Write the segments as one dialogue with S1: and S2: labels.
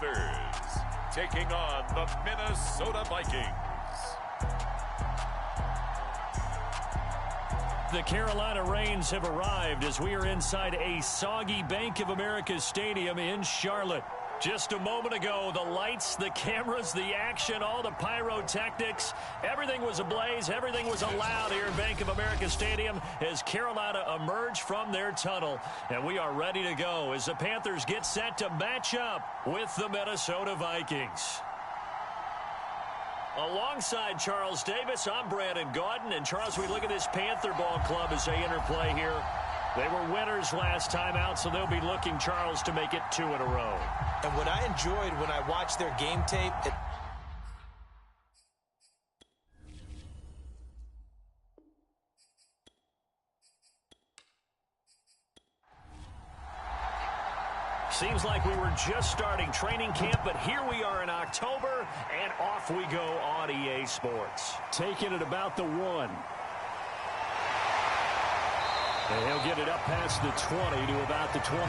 S1: Panthers taking on the Minnesota Vikings.
S2: The Carolina Rains have arrived as we are inside a soggy Bank of America Stadium in Charlotte. Just a moment ago, the lights, the cameras, the action, all the pyrotechnics, everything was ablaze, everything was allowed here in Bank of America Stadium as Carolina emerged from their tunnel. And we are ready to go as the Panthers get set to match up with the Minnesota Vikings. Alongside Charles Davis, I'm Brandon Gaudin. And Charles, we look at this Panther ball club as they interplay here. They were winners last time out, so they'll be looking, Charles, to make it 2 in a row.
S3: And what I enjoyed when I watched their game tape,
S2: seems like we were just starting training camp, but here we are in October, and off we go on EA Sports. Taking it about the 1. And he'll get it up past the 20 to about the 22.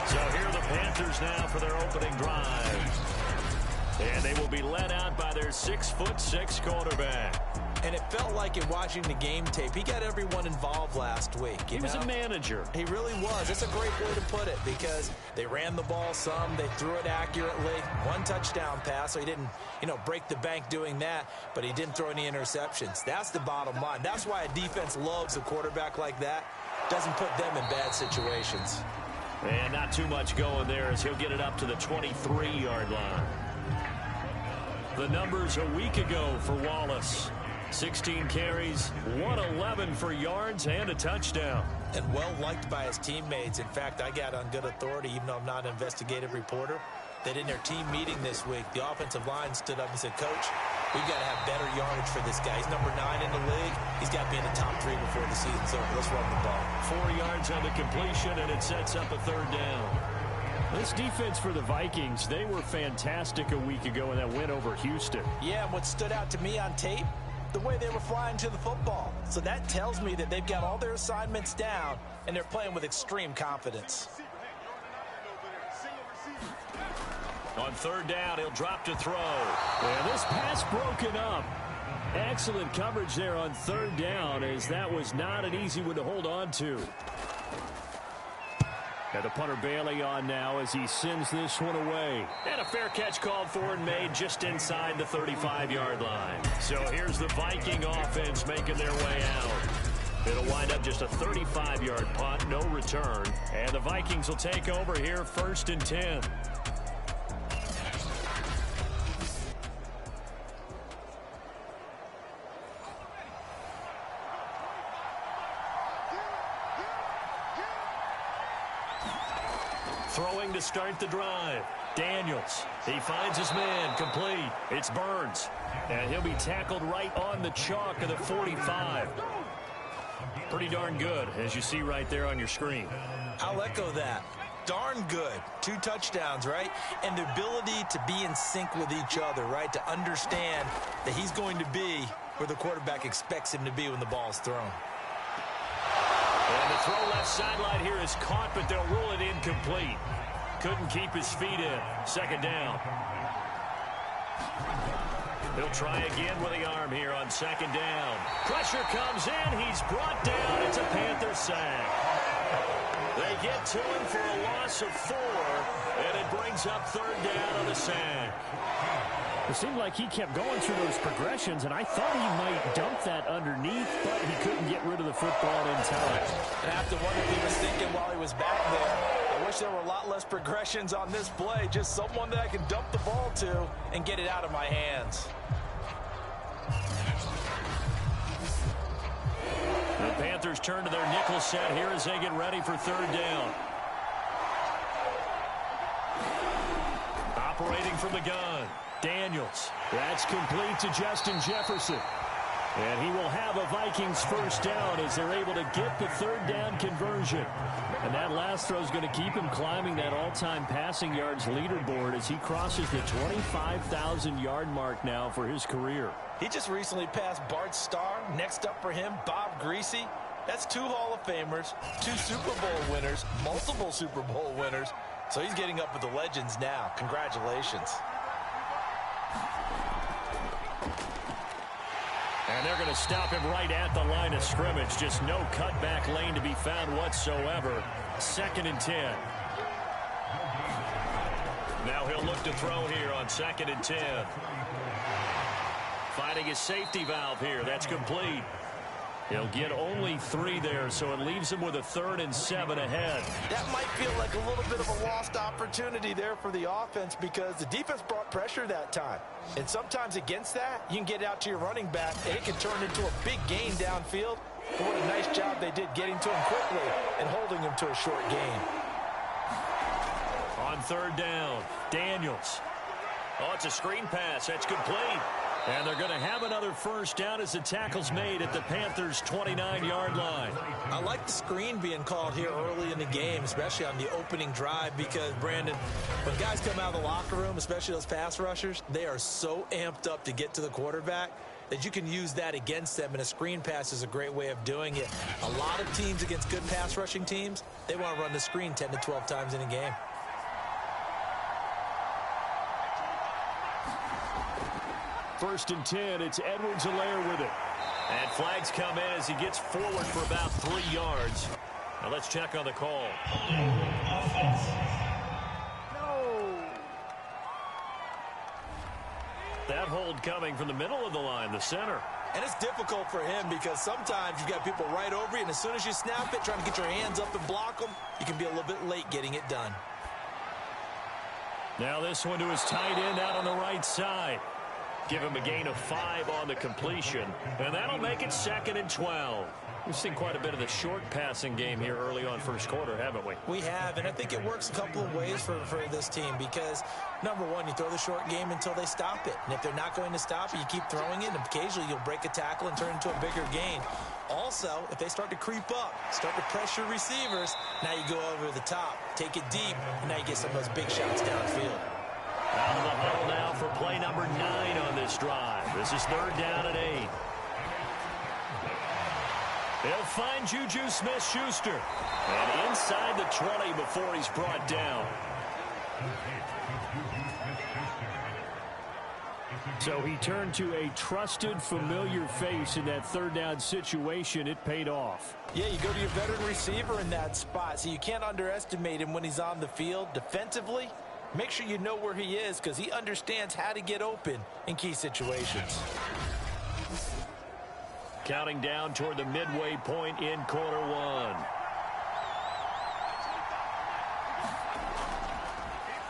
S2: So here are the Panthers now for their opening drive. And they will be led out by their 6'6" quarterback.
S3: and it felt like in watching the game tape, he got everyone involved last week.
S2: He was a manager.
S3: He really was. That's a great way to put it because they ran the ball some, they threw it accurately. One touchdown pass, so he didn't, break the bank doing that, but he didn't throw any interceptions. That's the bottom line. That's why a defense loves a quarterback like that. Doesn't put them in bad situations.
S2: And not too much going there as he'll get it up to the 23-yard line. The numbers a week ago for Wallace. 16 carries, 111 for yards, and a touchdown.
S3: And well-liked by his teammates. In fact, I got on good authority, even though I'm not an investigative reporter, that in their team meeting this week, the offensive line stood up and said, Coach, we've got to have better yardage for this guy. He's number 9 in the league. He's got to be in the top 3 before the season's over. Let's run the ball.
S2: 4 yards on the completion, and it sets up a third down. This defense for the Vikings, they were fantastic a week ago in that win over Houston.
S3: Yeah, and what stood out to me on tape, the way they were flying to the football. So that tells me that they've got all their assignments down, and they're playing with extreme confidence.
S2: On third down, he'll drop to throw. And this pass broken up. Excellent coverage there on third down, as that was not an easy one to hold on to. And the punter Bailey on now as he sends this one away. And a fair catch called for and made just inside the 35-yard line. So here's the Viking offense making their way out. It'll wind up just a 35-yard punt, no return. And the Vikings will take over here 1st and 10. Throwing to start the drive. Daniels. He finds his man. Complete. It's Burns. And he'll be tackled right on the chalk of the 45. Pretty darn good, as you see right there on your screen.
S3: I'll echo that. Darn good. 2 touchdowns, right? And the ability to be in sync with each other, right? To understand that he's going to be where the quarterback expects him to be when the ball is thrown.
S2: And the throw left sideline here is caught, but they'll rule it incomplete. Couldn't keep his feet in. 2nd down. He'll try again with the arm here on 2nd down. Pressure comes in. He's brought down. It's a Panther sack. They get to him for a loss of 4, and it brings up 3rd down on the sack. It seemed like he kept going through those progressions, and I thought he might dump that underneath, but he couldn't get rid of the football in time.
S3: I have to wonder if he was thinking while he was back there, I wish there were a lot less progressions on this play, just someone that I can dump the ball to and get it out of my hands.
S2: The Panthers turn to their nickel set here as they get ready for 3rd down. Operating from the gun. Daniels. That's complete to Justin Jefferson. And he will have a Vikings 1st down as they're able to get the 3rd down conversion. And that last throw is going to keep him climbing that all-time passing yards leaderboard as he crosses the 25,000-yard mark now for his career.
S3: He just recently passed Bart Starr. Next up for him, Bob Greasy. That's 2 Hall of Famers, 2 Super Bowl winners, multiple Super Bowl winners. So he's getting up with the legends now. Congratulations.
S2: And they're going to stop him right at the line of scrimmage. Just no cutback lane to be found whatsoever. 2nd and 10. Now he'll look to throw here on 2nd and 10. Finding his safety valve here. That's complete. He'll get only 3 there, so it leaves him with a 3rd and 7 ahead.
S3: That might feel like a little bit of a lost opportunity there for the offense because the defense brought pressure that time. And sometimes against that, you can get out to your running back, and it can turn into a big gain downfield. But what a nice job they did getting to him quickly and holding him to a short gain.
S2: On 3rd down, Daniels. Oh, it's a screen pass. That's complete. And they're going to have another 1st down as the tackle's made at the Panthers' 29-yard line.
S3: I like the screen being called here early in the game, especially on the opening drive, because, Brandon, when guys come out of the locker room, especially those pass rushers, they are so amped up to get to the quarterback that you can use that against them, and a screen pass is a great way of doing it. A lot of teams against good pass rushing teams, they want to run the screen 10 to 12 times in a game.
S2: First and 10, it's Edwards-Helaire with it. And flags come in as he gets forward for about 3 yards. Now let's check on the call. That hold coming from the middle of the line, the center.
S3: And it's difficult for him because sometimes you've got people right over you, and as soon as you snap it, trying to get your hands up and block them, you can be a little bit late getting it done.
S2: Now this one to his tight end out on the right side. Give him a gain of 5 on the completion. And that'll make it 2nd and 12. We've seen quite a bit of the short passing game here early on 1st quarter, haven't we?
S3: We have, and I think it works a couple of ways for this team because, number one, you throw the short game until they stop it. And if they're not going to stop it, you keep throwing it, and occasionally you'll break a tackle and turn it into a bigger gain. Also, if they start to creep up, start to pressure receivers, now you go over the top, take it deep, and now you get some of those big shots downfield.
S2: Out of the huddle now for play number 9 on this drive. This is 3rd down and 8. They'll find Juju Smith-Schuster. And inside the 20 before he's brought down. So he turned to a trusted, familiar face in that 3rd down situation. It paid off.
S3: Yeah, you go to your veteran receiver in that spot, so you can't underestimate him when he's on the field. Defensively, make sure you know where he is because he understands how to get open in key situations.
S2: Counting down toward the midway point in quarter 1.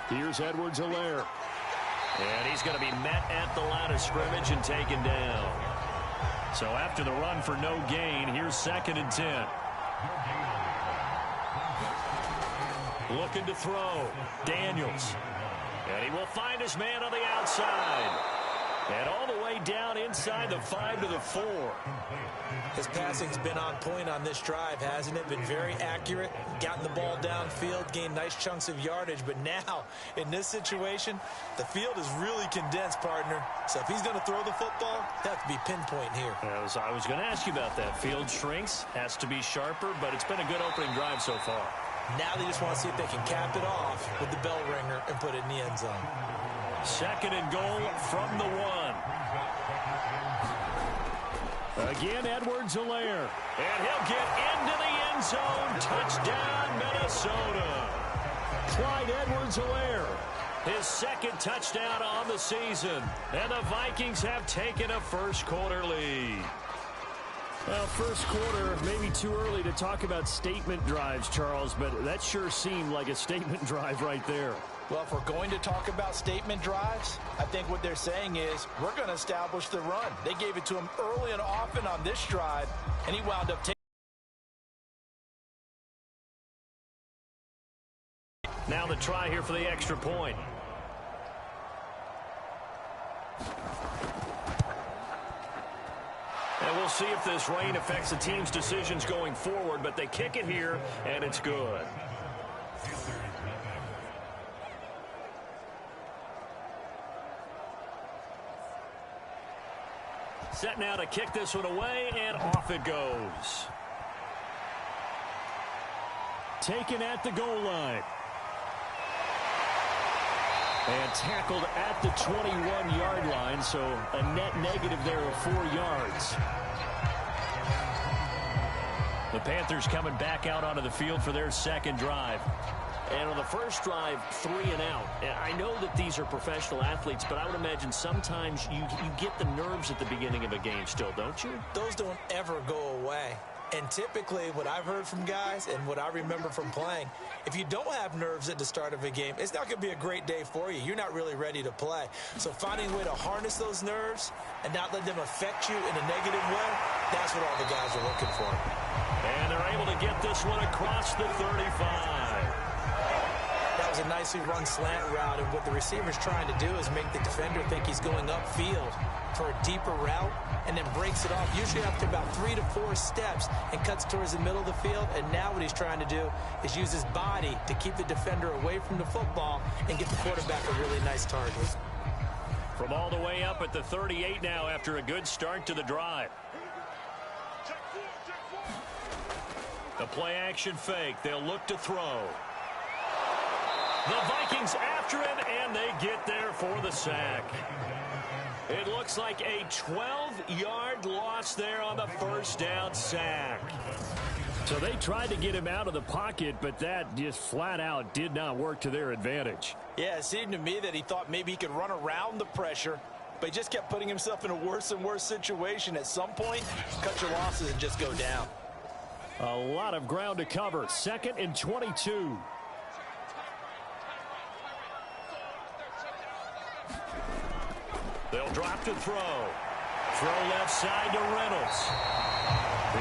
S2: Here's Edwards-Helaire. And he's going to be met at the line of scrimmage and taken down. So after the run for no gain, here's 2nd and 10. Looking to throw. Daniels. And he will find his man on the outside. And all the way down inside the 5 to the 4.
S3: His passing's been on point on this drive, hasn't it? Been very accurate, gotten the ball downfield, gained nice chunks of yardage. But now, in this situation, the field is really condensed, partner. So if he's going to throw the football, that has to be pinpoint here.
S2: I was going to ask you about that. Field shrinks, has to be sharper, but it's been a good opening drive so far.
S3: Now they just want to see if they can cap it off with the bell ringer and put it in the end zone.
S2: 2nd and goal from the 1. Again, Edwards-Helaire. And he'll get into the end zone. Touchdown, Minnesota. Clyde Edwards-Helaire. His 2nd touchdown on the season. And the Vikings have taken a 1st quarter lead. Well, 1st quarter, maybe too early to talk about statement drives, Charles, but that sure seemed like a statement drive right there.
S3: Well, if we're going to talk about statement drives, I think what they're saying is we're going to establish the run. They gave it to him early and often on this drive, and he wound up taking.
S2: Now the try here for the extra point. And we'll see if this rain affects the team's decisions going forward, but they kick it here, and it's good. Set now to kick this one away, and off it goes. Taken at the goal line. And tackled at the 21-yard line, so a net negative there of 4 yards. The Panthers coming back out onto the field for their second drive.
S4: And on the first drive, 3 and out. I know that these are professional athletes, but I would imagine sometimes you get the nerves at the beginning of a game still, don't you?
S3: Those don't ever go away. And typically, what I've heard from guys and what I remember from playing, if you don't have nerves at the start of a game, it's not going to be a great day for you. You're not really ready to play. So finding a way to harness those nerves and not let them affect you in a negative way, that's what all the guys are looking for.
S2: And they're able to get this one across the 35.
S3: That was a nicely run slant route, and what the receiver's trying to do is make the defender think he's going upfield for a deeper route, and then breaks it off, usually after about 3 to 4 steps, and cuts towards the middle of the field. And now what he's trying to do is use his body to keep the defender away from the football and get the quarterback a really nice target.
S2: From all the way up at the 38 now after a good start to the drive. The play action fake. They'll look to throw. The Vikings after him, and they get there for the sack. It looks like a 12-yard loss there on the first down sack. So they tried to get him out of the pocket, but that just flat out did not work to their advantage.
S3: Yeah, it seemed to me that he thought maybe he could run around the pressure, but he just kept putting himself in a worse and worse situation. At some point, cut your losses and just go down.
S2: A lot of ground to cover. 2nd and 22. They'll drop to throw. Throw left side to Reynolds.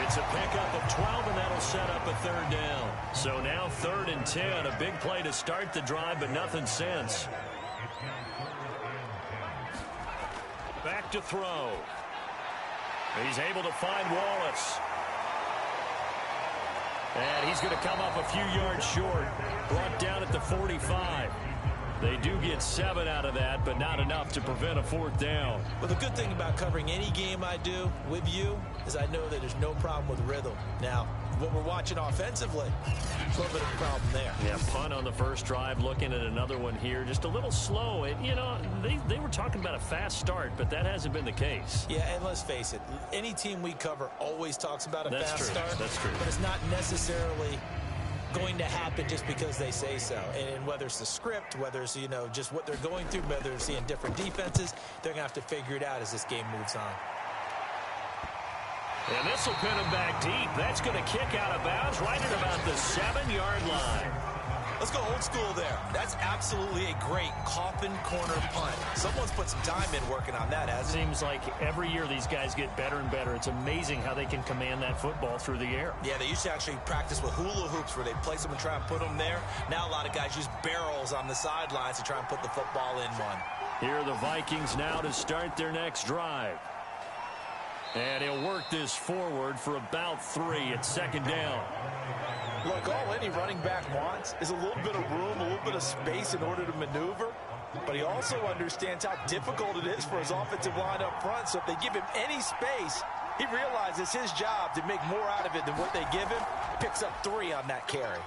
S2: It's a pickup of 12, and that'll set up a 3rd down. So now 3rd and 10. A big play to start the drive, but nothing since. Back to throw. He's able to find Wallace. And he's going to come up a few yards short. Brought down at the 45. They do get 7 out of that, but not enough to prevent a 4th down.
S3: Well, the good thing about covering any game I do with you is I know that there's no problem with rhythm. Now, what we're watching offensively, a little bit of a problem there.
S2: Yeah, punt on the first drive, looking at another one here. Just a little slow. And, you know, they were talking about a fast start, but that hasn't been the case.
S3: Yeah, and let's face it, any team we cover always talks about a fast start.
S2: That's true.
S3: But it's not necessarily going to happen just because they say so. And whether it's the script, whether it's, you know, just what they're going through, whether they're seeing different defenses, they're going to have to figure it out as this game moves on.
S2: And this will pin him back deep. That's going to kick out of bounds right at about the 7-yard line.
S3: Let's go old school there. That's absolutely a great coffin corner punt. Someone's put some time in working on that, hasn't it?
S2: Seems like every year these guys get better and better. It's amazing how they can command that football through the air.
S3: Yeah, they used to actually practice with hula hoops where they place them and try and put them there. Now a lot of guys use barrels on the sidelines to try and put the football in one.
S2: Here are the Vikings now to start their next drive. And he'll work this forward for about 3 at 2nd down.
S3: Look, all any running back wants is a little bit of room, a little bit of space in order to maneuver. But he also understands how difficult it is for his offensive line up front. So if they give him any space, he realizes it's his job to make more out of it than what they give him. Picks up 3 on that carry.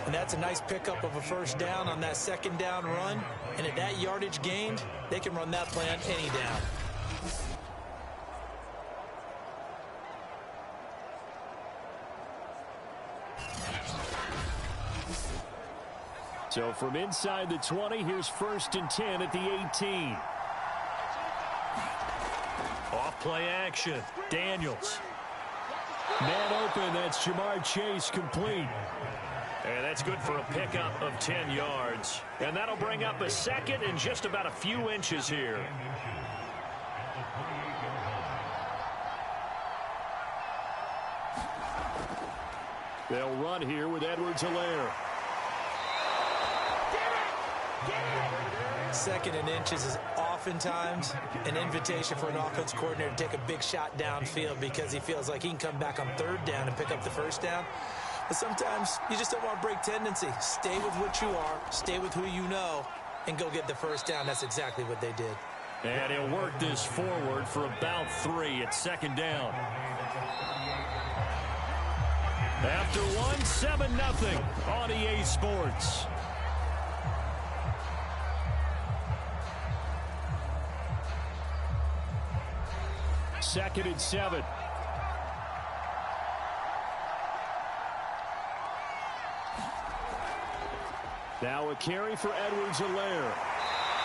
S3: And that's a nice pickup of a first down on that 2nd down run. And at that yardage gained, they can run that play on any down.
S2: So from inside the 20, here's 1st and 10 at the 18. Off play action. Daniels. Man open. That's Jamar Chase complete. And that's good for a pickup of 10 yards. And that'll bring up a 2nd and just about a few inches here. They'll run here with Edwards-Helaire.
S3: 2nd and inches is oftentimes an invitation for an offense coordinator to take a big shot downfield because he feels like he can come back on 3rd down and pick up the first down. But sometimes you just don't want to break tendency. Stay with what you are, stay with who you know, and go get the first down. That's exactly what they did.
S2: And he'll work this forward for about 3 at 2nd down. After one, 7-0 on EA Sports. Second and 7. Now a carry for Edwards-Helaire.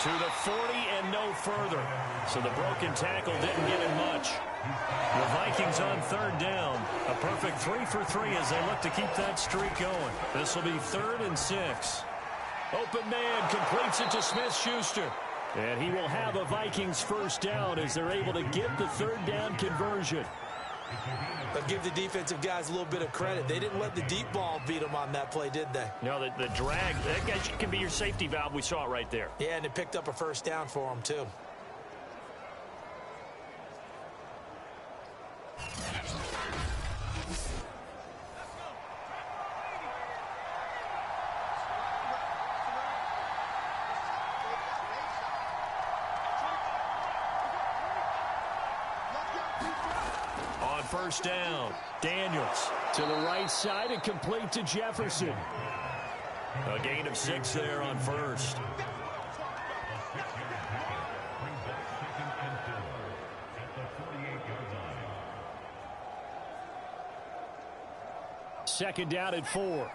S2: To the 40 and no further. So the broken tackle didn't get him much. The Vikings on third down. A perfect 3 for 3 as they look to keep that streak going. This will be 3rd and 6. Open man completes it to Smith-Schuster. And he will have a Vikings first down as they're able to get the third down conversion.
S3: But give the defensive guys a little bit of credit. They didn't let the deep ball beat them on that play, did they?
S2: No, the drag, that can be your safety valve. We saw it right there.
S3: Yeah, and it picked up a first down for them, too.
S2: First down. Daniels to the right side and complete to Jefferson. A gain of 6 there on first. Second down at 4.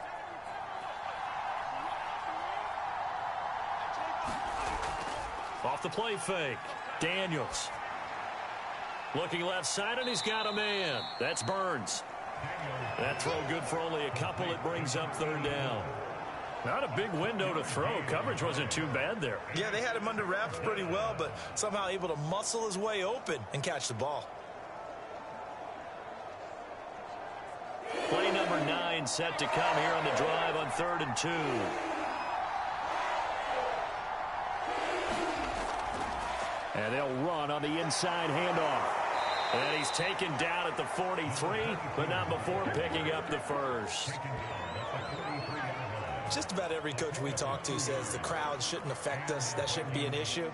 S2: Off the play fake. Daniels. Looking left side, and he's got a man. That's Burns. That throw good for only a couple. It brings up third down. Not a big window to throw. Coverage wasn't too bad there.
S3: Yeah, they had him under wraps pretty well, but somehow able to muscle his way open and catch the ball.
S2: Play number 9 set to come here on the drive on 3rd and 2. And they'll run on the inside handoff. And he's taken down at the 43, but not before picking up the first.
S3: Just about every coach we talk to says the crowd shouldn't affect us. That shouldn't be an issue.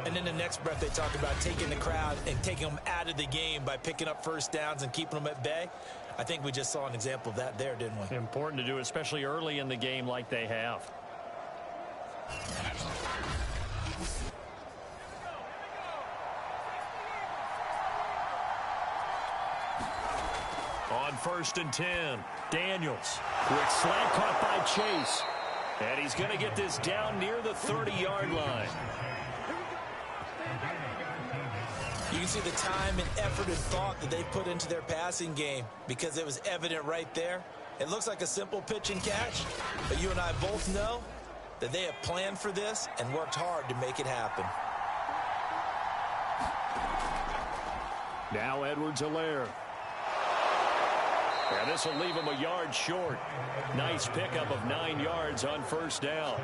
S3: And then the next breath they talk about taking the crowd and taking them out of the game by picking up first downs and keeping them at bay. I think we just saw an example of that there, didn't we?
S2: Important to do, especially early in the game like they have. On 1st and 10, Daniels. Quick slant caught by Chase. And he's going to get this down near the 30-yard line.
S3: You can see the time and effort and thought that they put into their passing game because it was evident right there. It looks like a simple pitch and catch, but you and I both know that they have planned for this and worked hard to make it happen.
S2: Now Edwards-Helaire. And this will leave him a yard short. Nice pickup of 9 yards on first down.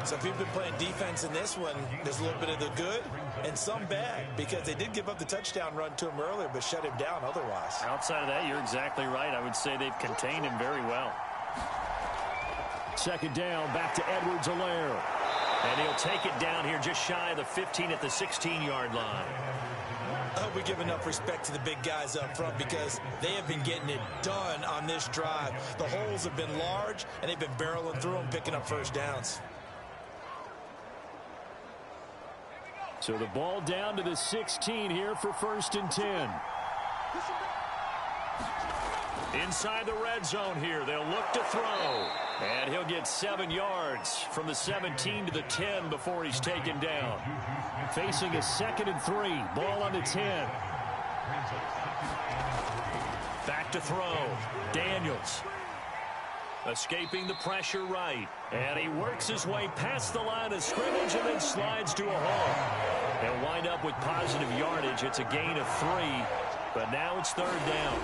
S3: So if you've been playing defense in this one, there's a little bit of the good and some bad because they did give up the touchdown run to him earlier but shut him down otherwise.
S2: Outside of that, you're exactly right. I would say they've contained him very well. Second down, back to Edwards-Helaire. And he'll take it down here just shy of the 15 at the 16-yard line.
S3: I hope we give enough respect to the big guys up front because they have been getting it done on this drive. The holes have been large, and they've been barreling through them, picking up first downs.
S2: So the ball down to the 16 here for 1st and 10. Inside the red zone here, they'll look to throw. And he'll get 7 yards from the 17 to the 10 before he's taken down. Facing a 2nd and 3, ball on the 10. Back to throw. Daniels. Escaping the pressure right. And he works his way past the line of scrimmage and then slides to a hole. They'll wind up with positive yardage. It's a gain of 3, but now it's 3rd down.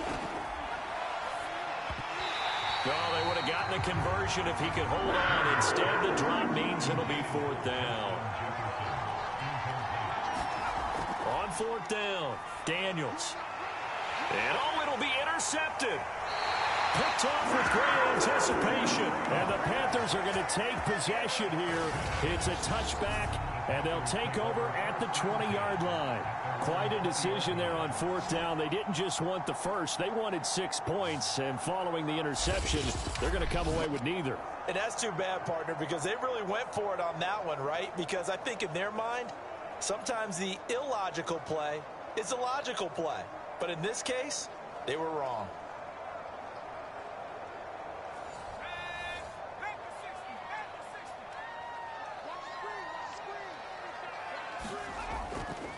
S2: Well, they would have gotten a conversion if he could hold on. Instead, the drop means it'll be 4th down. On 4th down, Daniels. And, it'll be intercepted. Picked off with great anticipation. And the Panthers are going to take possession here. It's a touchback And they'll take over at the 20-yard line. Quite a decision there on fourth down. They didn't just want the first. They wanted 6 points. And following the interception, they're going to come away with neither.
S3: And that's too bad, partner, because they really went for it on that one, right? Because I think in their mind, sometimes the illogical play is a logical play. But in this case, they were wrong.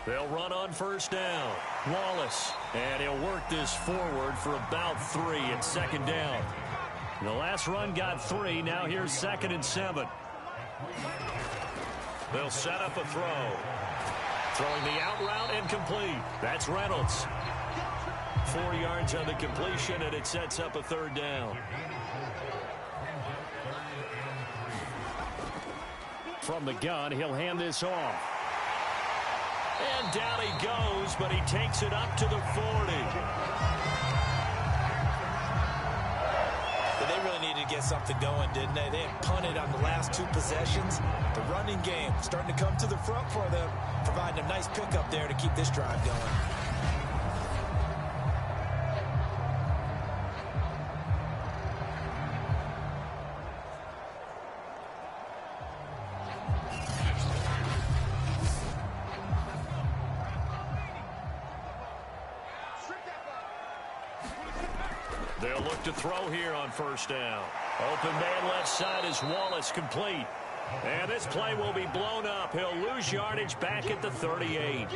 S2: They'll run on first down. Wallace. And he'll work this forward for about 3 and second down. The last run got 3. Now here's 2nd and 7. They'll set up a throw. Throwing the out route and complete. That's Reynolds. 4 yards on the completion, and it sets up a 3rd down. From the gun, he'll hand this off. And down he goes, but he takes it up to the 40.
S3: But they really needed to get something going, didn't they? They had punted on the last 2 possessions. The running game starting to come to the front for them, providing a nice pickup there to keep this drive going.
S2: They'll look to throw here on first down. Open man left side is Wallace, complete. And this play will be blown up. He'll lose yardage back at the 38.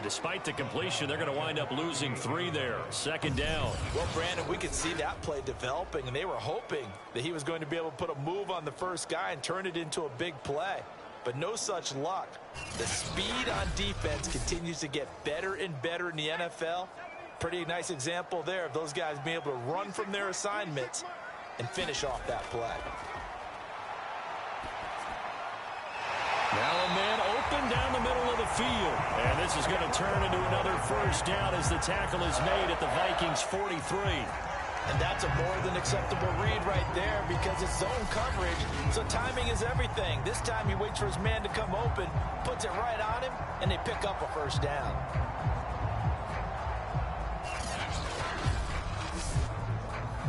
S2: Despite the completion, they're going to wind up losing 3 there. 2nd down.
S3: Well, Brandon, we could see that play developing, and they were hoping that he was going to be able to put a move on the first guy and turn it into a big play. But no such luck. The speed on defense continues to get better and better in the NFL. Pretty nice example there of those guys being able to run from their assignments and finish off that play.
S2: Now a man open down the middle of the field. And this is going to turn into another first down as the tackle is made at the Vikings 43.
S3: And that's a more than acceptable read right there because it's zone coverage, so timing is everything. This time he waits for his man to come open, puts it right on him, and they pick up a first down.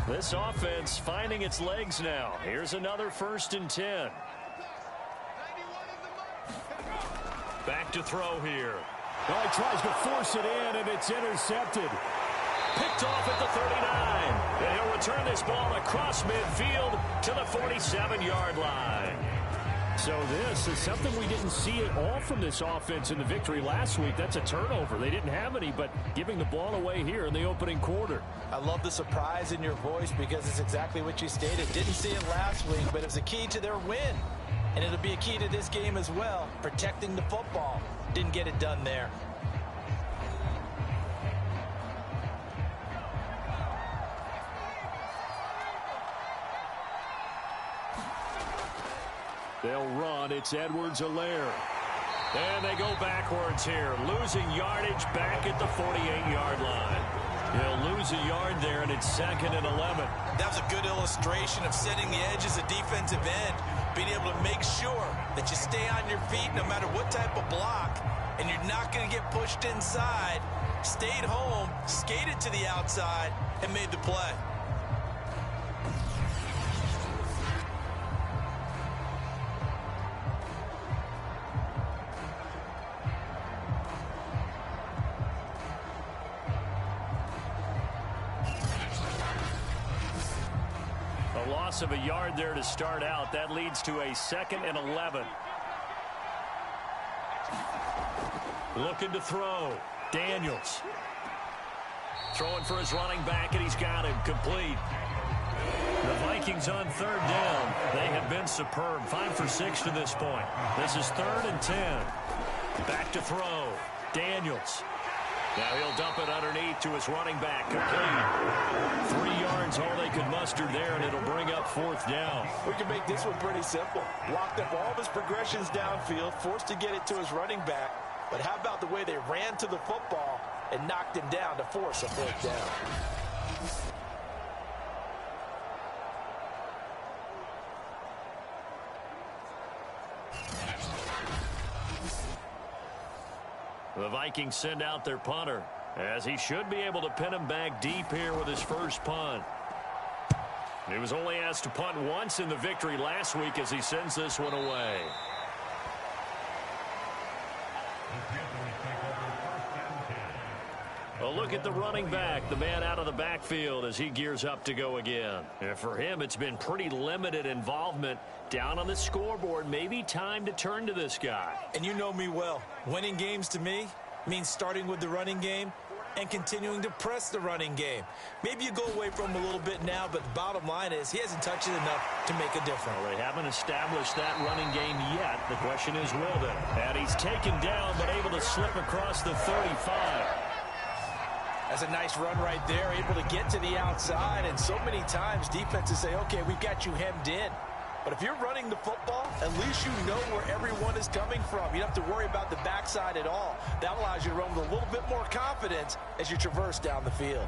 S2: This offense finding its legs now. Here's another 1st and 10. Back to throw here. Oh, he tries to force it in, and it's intercepted. Picked off at the 39. And he'll return this ball across midfield to the 47-yard line. So this is something we didn't see at all from this offense in the victory last week. That's a turnover. They didn't have any, but giving the ball away here in the opening quarter.
S3: I love the surprise in your voice because it's exactly what you stated. Didn't see it last week, but it was a key to their win. And it'll be a key to this game as well, protecting the football. Didn't get it done there.
S2: They'll run. It's Edwards-Helaire. And they go backwards here, losing yardage back at the 48-yard line. He'll lose a yard there, and it's 2nd and 11.
S3: That was a good illustration of setting the edge as a defensive end, being able to make sure that you stay on your feet no matter what type of block, and you're not going to get pushed inside. Stayed home, skated to the outside, and made the play.
S2: Loss of a yard there to start out. That leads to a 2nd and 11. Looking to throw. Daniels. Throwing for his running back, and he's got him complete. The Vikings on 3rd down. They have been superb. 5 for 6 to this point. This is 3rd and 10. Back to throw. Daniels. Now he'll dump it underneath to his running back. Complete. 3 yards, all they could muster there, and it'll bring up 4th down.
S3: We can make this one pretty simple. Locked up all of his progressions downfield, forced to get it to his running back. But how about the way they ran to the football and knocked him down to force a 4th down?
S2: The Vikings send out their punter, as he should be able to pin him back deep here with his first punt. He was only asked to punt once in the victory last week as he sends this one away. A look at the running back, the man out of the backfield as he gears up to go again. And for him, it's been pretty limited involvement down on the scoreboard. Maybe time to turn to this guy.
S3: And you know me well. Winning games to me means starting with the running game and continuing to press the running game. Maybe you go away from him a little bit now, but the bottom line is he hasn't touched it enough to make a difference.
S2: Well, they haven't established that running game yet. The question is, will they? And he's taken down, but able to slip across the 35.
S3: That's a nice run right there, able to get to the outside. And so many times defenses say, okay, we've got you hemmed in. But if you're running the football, at least you know where everyone is coming from. You don't have to worry about the backside at all. That allows you to run with a little bit more confidence as you traverse down the field.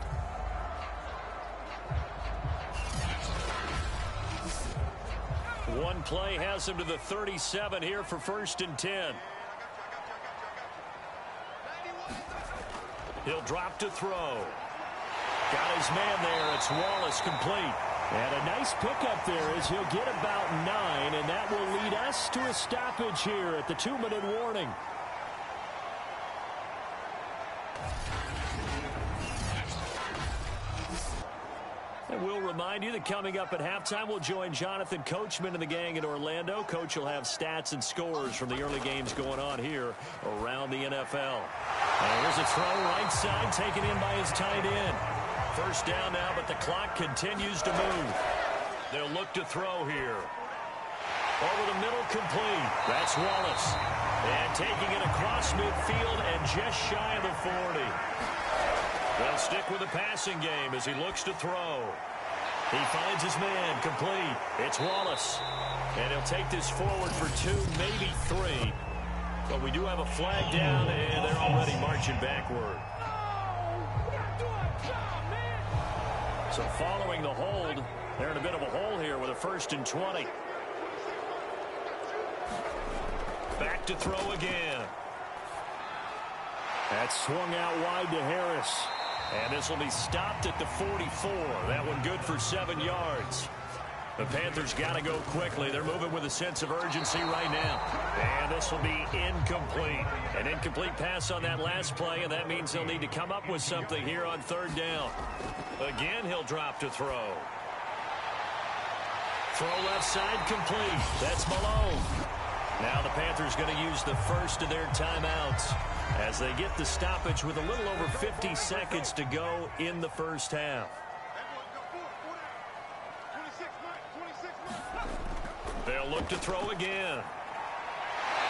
S2: One play has him to the 37 here for 1st and 10. He'll drop to throw. Got his man there. It's Wallace complete. And a nice pickup there as he'll get about 9, and that will lead us to a stoppage here at the 2-minute warning. And we'll remind you that coming up at halftime, we'll join Jonathan Coachman and the gang in Orlando. Coach will have stats and scores from the early games going on here around the NFL. And here's a throw right side taken in by his tight end. First down now, but the clock continues to move. They'll look to throw here. Over the middle, complete. That's Wallace. And taking it across midfield and just shy of the 40. They'll stick with the passing game as he looks to throw. He finds his man, complete. It's Wallace. And he'll take this forward for 2, maybe 3. But we do have a flag down, and they're already marching backward. So following the hold, they're in a bit of a hole here with a 1st and 20. Back to throw again. That's swung out wide to Harris. And this will be stopped at the 44. That one good for 7 yards. The Panthers got to go quickly. They're moving with a sense of urgency right now. And this will be incomplete. An incomplete pass on that last play, and that means they'll need to come up with something here on 3rd down. Again, he'll drop to throw. Throw left side complete. That's Malone. Now the Panthers going to use the first of their timeouts as they get the stoppage with a little over 50 seconds to go in the first half. They'll look to throw again.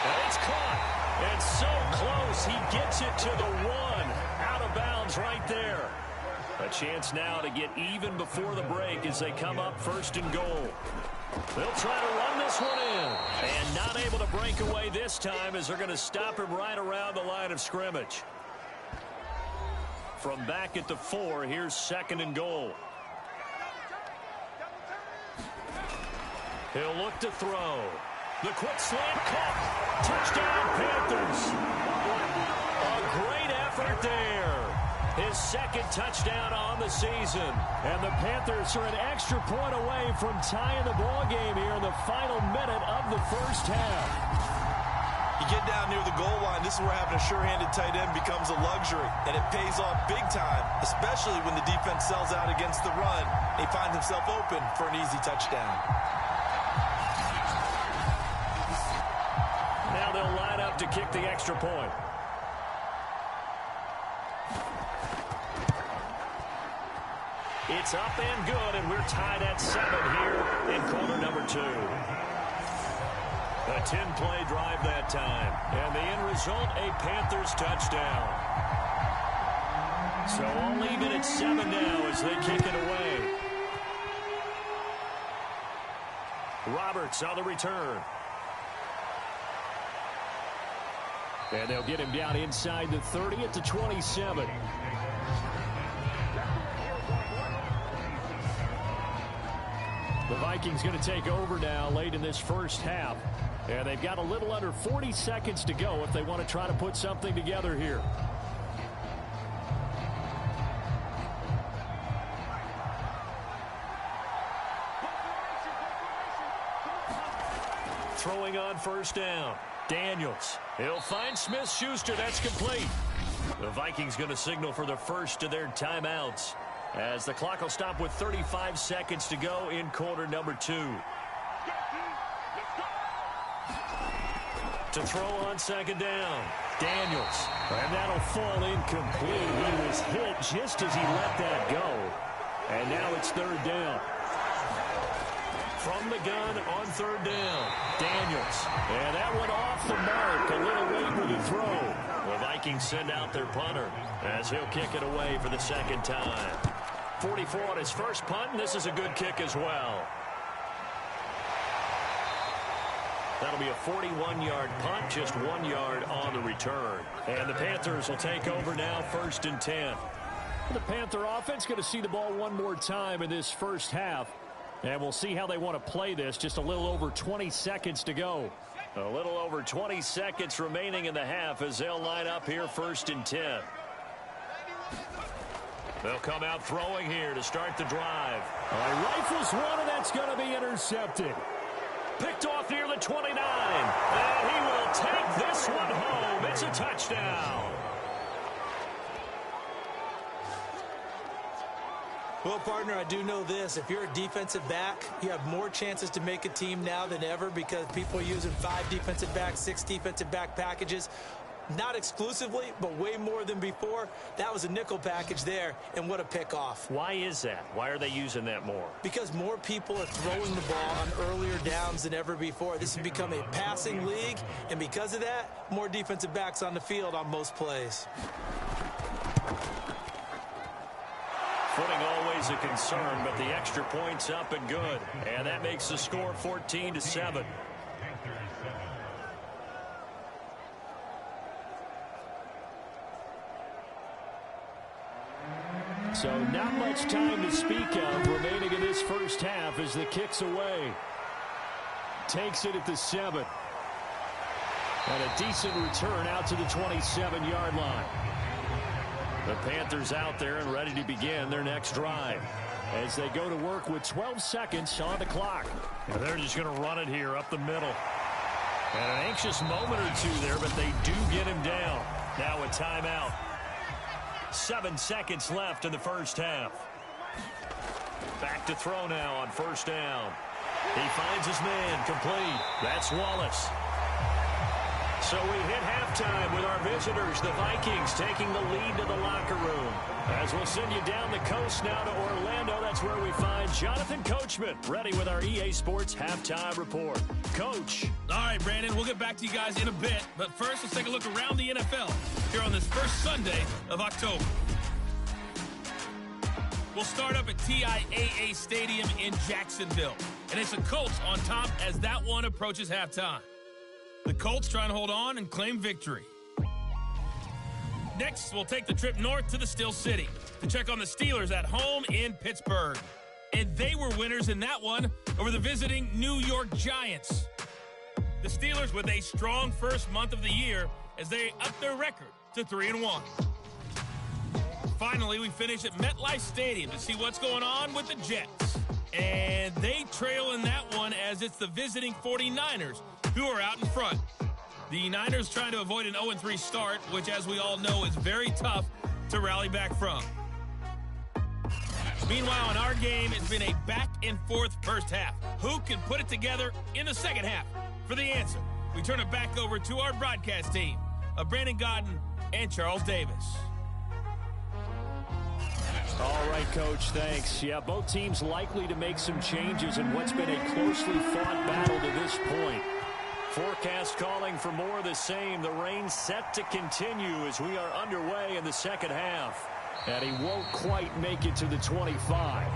S2: And it's caught. And so close. He gets it to the 1. Out of bounds right there. A chance now to get even before the break as they come up 1st and goal. They'll try to run this one in. And not able to break away this time as they're going to stop him right around the line of scrimmage. From back at the 4, here's 2nd and goal. He'll look to throw. The quick slant caught. Touchdown, Panthers. A great effort there. His 2nd touchdown on the season. And the Panthers are an extra point away from tying the ball game here in the final minute of the first half.
S3: You get down near the goal line, this is where having a sure-handed tight end becomes a luxury. And it pays off big time, especially when the defense sells out against the run. He finds himself open for an easy touchdown.
S2: Now they'll line up to kick the extra point. It's up and good, and we're tied at 7 here in quarter number 2. A 10-play drive that time. And the end result, a Panthers touchdown. So I'll leave it at 7 now as they kick it away. Roberts on the return. And they'll get him down inside the 30 at the 27. The Vikings going to take over now late in this first half. And they've got a little under 40 seconds to go if they want to try to put something together here. Throwing on first down. Daniels. He'll find Smith-Schuster. That's complete. The Vikings going to signal for the first of their timeouts, as the clock will stop with 35 seconds to go in quarter number 2. To throw on second down. Daniels. And that'll fall incomplete. He was hit just as he let that go. And now it's third down. From the gun on third down. Daniels. And that went off the mark. A little late with the throw. The Vikings send out their punter as he'll kick it away for the second time. 44 on his first punt, and this is a good kick as well. That'll be a 41-yard punt, just 1 yard on the return. And the Panthers will take over now, 1st and 10. The Panther offense going to see the ball one more time in this first half. And we'll see how they want to play this. Just a little over 20 seconds to go. A little over 20 seconds remaining in the half as they'll line up here 1st and 10. They'll come out throwing here to start the drive. Rifles one, and that's going to be intercepted. Picked off near the 29. And he will take this one home. It's a touchdown.
S3: Well, partner, I do know this. If you're a defensive back, you have more chances to make a team now than ever because people are using 5 defensive backs, 6 defensive back packages. Not exclusively, but way more than before. That was a nickel package there, and what a pickoff.
S2: Why is that? Why are they using that more?
S3: Because more people are throwing the ball on earlier downs than ever before. This has become a passing league, and because of that, more defensive backs on the field on most plays.
S2: Footing always a concern, but the extra point's up and good. And that makes the score 14-7. So not much time to speak of remaining in this first half as the kick's away. Takes it at the 7. And a decent return out to the 27-yard line. The Panthers out there and ready to begin their next drive as they go to work with 12 seconds on the clock. And they're just going to run it here up the middle. And an anxious moment or two there, but they do get him down. Now a timeout. 7 seconds left in the first half. Back to throw now on first down. He finds his man complete. That's Wallace. So we hit halftime with our visitors, the Vikings, taking the lead to the locker room. As we'll send you down the coast now to Orlando, that's where we find Jonathan Coachman, ready with our EA Sports Halftime Report. Coach.
S5: All right, Brandon, we'll get back to you guys in a bit. But first, let's take a look around the NFL here on this first Sunday of October. We'll start up at TIAA Stadium in Jacksonville. And it's the Colts on top as that one approaches halftime. The Colts trying to hold on and claim victory. Next, we'll take the trip north to the Steel City to check on the Steelers at home in Pittsburgh. And they were winners in that one over the visiting New York Giants. The Steelers with a strong first month of the year as they up their record to 3-1. Finally, we finish at MetLife Stadium to see what's going on with the Jets. And they trail in that one as it's the visiting 49ers who are out in front. The Niners trying to avoid an 0-3 start, which, as we all know, is very tough to rally back from. Meanwhile, in our game, it's been a back-and-forth first half. Who can put it together in the second half? For the answer, we turn it back over to our broadcast team of Brandon Godden and Charles Davis.
S2: All right, Coach, thanks. Yeah, both teams likely to make some changes in what's been a closely fought battle to this point. Forecast calling for more of the same. The rain set to continue as we are underway in the second half. And he won't quite make it to the 25.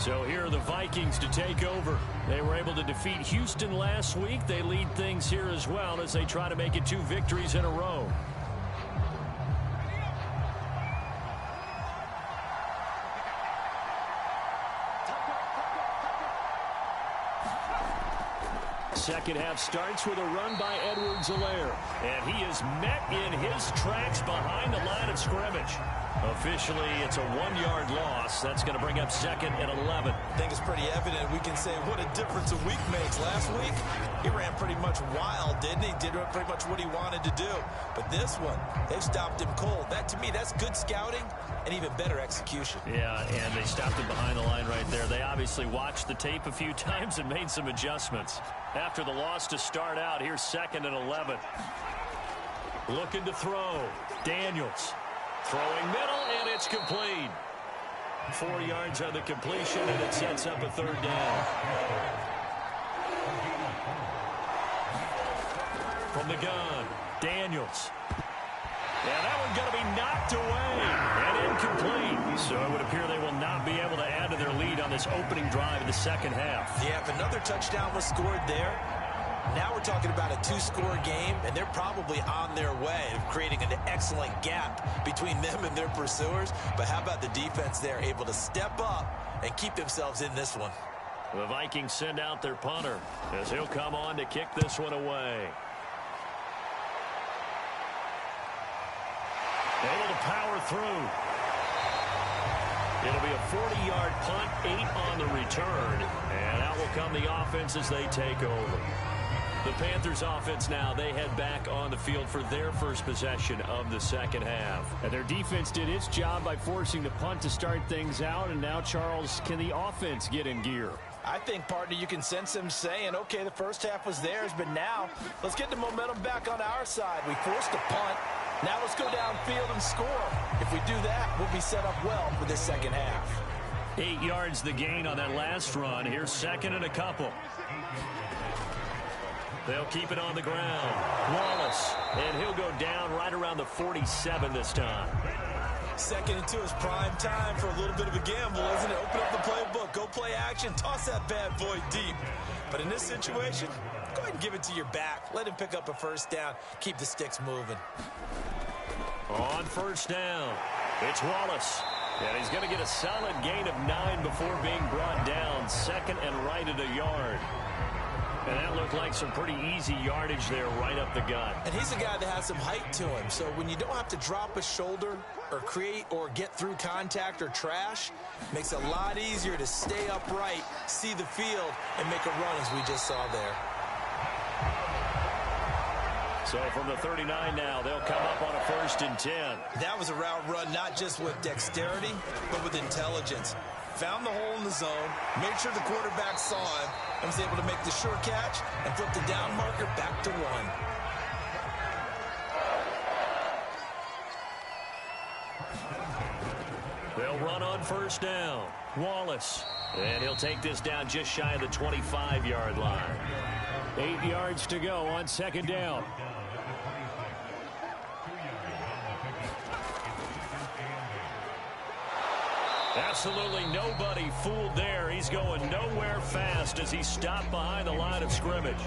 S2: So here are the Vikings to take over. They were able to defeat Houston last week. They lead things here as well as they try to make it 2 victories in a row. second half starts with a run by Edwards-Helaire. And he is met in his tracks behind the line of scrimmage. Officially, it's a 1-yard loss. That's going to bring up second and 11.
S3: I think it's pretty evident. We can say what a difference a week makes. Last week, he ran pretty much wild, didn't he? Did pretty much what he wanted to do. But this one, they've stopped him cold. That, to me, that's good scouting and even better execution.
S2: Yeah, and they stopped him behind the line right there. They obviously watched the tape a few times and made some adjustments. After the loss to start out, here's second and 11. Looking to throw. Daniels. Throwing middle, and it's complete. 4 yards on the completion, and it sets up a third down. From the gun, Daniels. Yeah, that one's going to be knocked away and incomplete. So it would appear they will not be able to add to their lead on this opening drive in the second half.
S3: Yeah, if another touchdown was scored there, now we're talking about a 2-score game, and they're probably on their way of creating an excellent gap between them and their pursuers. But how about the defense there, able to step up and keep themselves in this one?
S2: The Vikings send out their punter as he'll come on to kick this one away. Able to power through. It'll be a 40-yard punt, 8 on the return, and out will come the offense as they take over. The Panthers offense now, they head back on the field for their first possession of the second half.
S6: And their defense did its job by forcing the punt to start things out. And now, Charles, can the offense get in gear?
S3: I think, partner, you can sense them saying, okay, the first half was theirs, but now let's get the momentum back on our side. We forced a punt. Now let's go downfield and score. If we do that, we'll be set up well for this second half.
S2: 8 yards the gain on that last run. Here's second and a couple. They'll keep it on the ground. Wallace, and he'll go down right around the 47 this time.
S3: Second and 2 is prime time for a little bit of a gamble, isn't it? Open up the playbook, go play action, toss that bad boy deep. But in this situation, go ahead and give it to your back. Let him pick up a first down. Keep the sticks moving.
S2: On first down, it's Wallace. And he's going to get a solid gain of 9 before being brought down. Second and right at a yard. And that looked like some pretty easy yardage there right up the gut.
S3: And he's a guy that has some height to him. So when you don't have to drop a shoulder or create or get through contact or trash, makes it a lot easier to stay upright, see the field, and make a run as we just saw there.
S2: So from the 39 now, they'll come up on a first and 10.
S3: That was a route run not just with dexterity, but with intelligence. Found the hole in the zone, made sure the quarterback saw him, and was able to make the sure catch and flip the down marker back to 1.
S2: They'll run on first down. Wallace. And he'll take this down just shy of the 25-yard line.
S6: 8 yards to go on second down.
S2: Absolutely nobody fooled there. He's going nowhere fast as he stopped behind the line of scrimmage.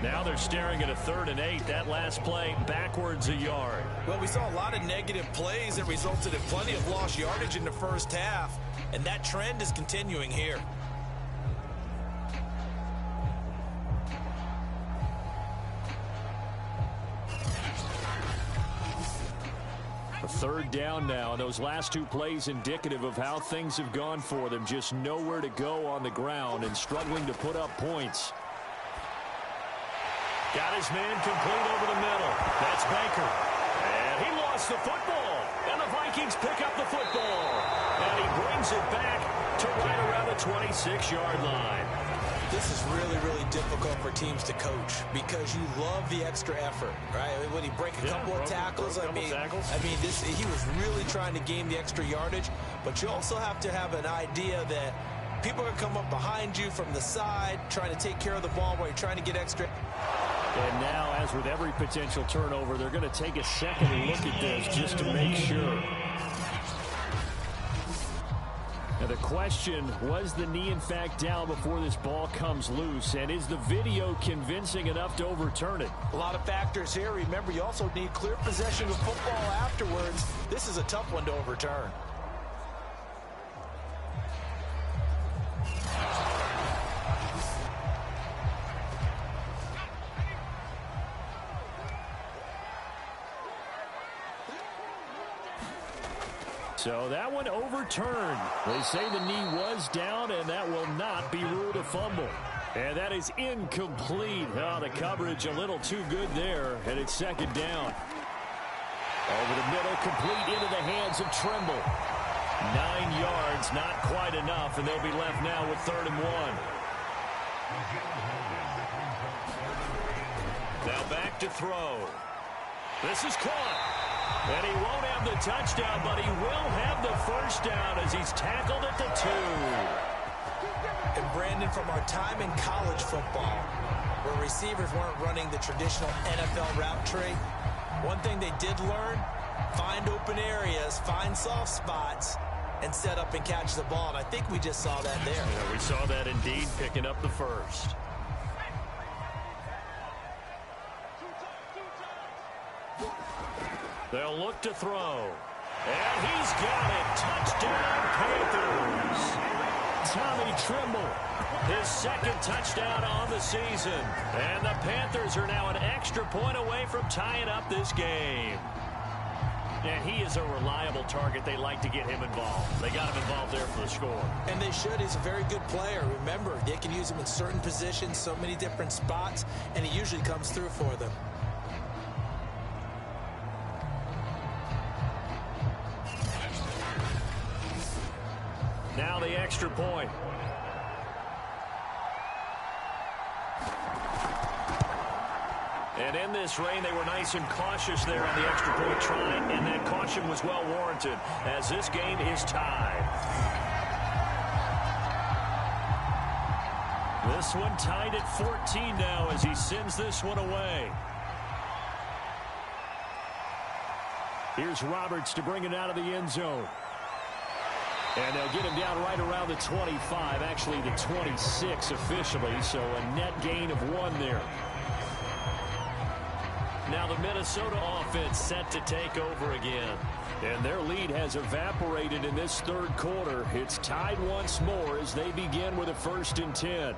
S2: Now they're staring at a 3rd and 8. That last play backwards a yard.
S3: Well, we saw a lot of negative plays that resulted in plenty of lost yardage in the first half, and that trend is continuing here.
S6: Third down now, and those last 2 plays indicative of how things have gone for them. Just nowhere to go on the ground and struggling to put up points.
S2: Got his man complete over the middle. That's Baker. And he lost the football. And the Vikings pick up the football. And he brings it back to right around the 26-yard line.
S3: This is really, really difficult for teams to coach because you love the extra effort, right? When he break a couple of tackles, I mean, he was really trying to gain the extra yardage, but you also have to have an idea that people are going to come up behind you from the side, trying to take care of the ball while you're trying to get extra.
S6: And now, as with every potential turnover, they're going to take a second look at this just to make sure. Now the question, was the knee in fact down before this ball comes loose? And is the video convincing enough to overturn it?
S3: A lot of factors here. Remember, you also need clear possession of football afterwards. This is a tough one to overturn.
S6: So that one overturned. They say the knee was down, and that will not be ruled a fumble. And that is incomplete. Oh, the coverage a little too good there, and it's second down. Over the middle, complete into the hands of Trimble. 9 yards, not quite enough, and they'll be left now with 3rd and 1. Now back to throw. This is caught. And he won't have the touchdown, but he will have the first down as he's tackled at the 2.
S3: And Brandon, from our time in college football, where receivers weren't running the traditional NFL route tree, one thing they did learn, find open areas, find soft spots, and set up and catch the ball. And I think we just saw that there.
S2: Yeah, we saw that indeed, picking up the first. They'll look to throw. And he's got it. Touchdown, Panthers. Tommy Trimble, his 2nd touchdown on the season. And the Panthers are now an extra point away from tying up this game. And he is a reliable target. They like to get him involved. They got him involved there for the score.
S3: And they should. He's a very good player. Remember, they can use him in certain positions, so many different spots, and he usually comes through for them.
S2: Now the extra point. And in this rain, they were nice and cautious there on the extra point try, and that caution was well warranted as this game is tied. This one tied at 14 now as he sends this one away. Here's Roberts to bring it out of the end zone. And they'll get him down right around the 25, actually the 26 officially, so a net gain of 1 there. Now the Minnesota offense set to take over again. And their lead has evaporated in this 3rd quarter. It's tied once more as they begin with a 1st and 10.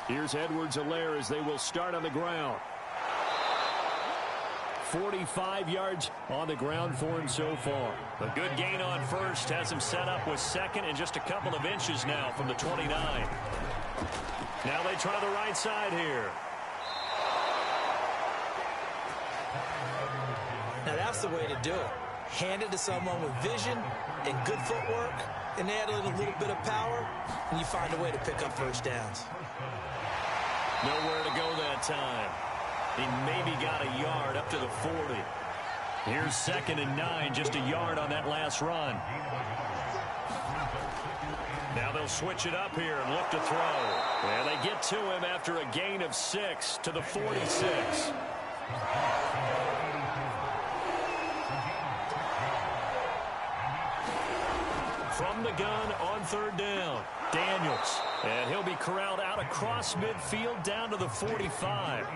S2: Here's Edwards-Helaire as they will start on the ground. 45 yards on the ground for him so far. A good gain on first has him set up with 2nd and just a couple of inches now from the 29. Now they try the right side here.
S3: Now that's the way to do it. Hand it to someone with vision and good footwork, and add a little bit of power, and you find a way to pick up first downs.
S2: Nowhere to go that time. He maybe got a yard up to the 40. Here's 2nd and 9, just a yard on that last run. Now they'll switch it up here and look to throw. And they get to him after a gain of 6 to the 46. From the gun on 3rd down, Daniels. And he'll be corralled out across midfield down to the 45.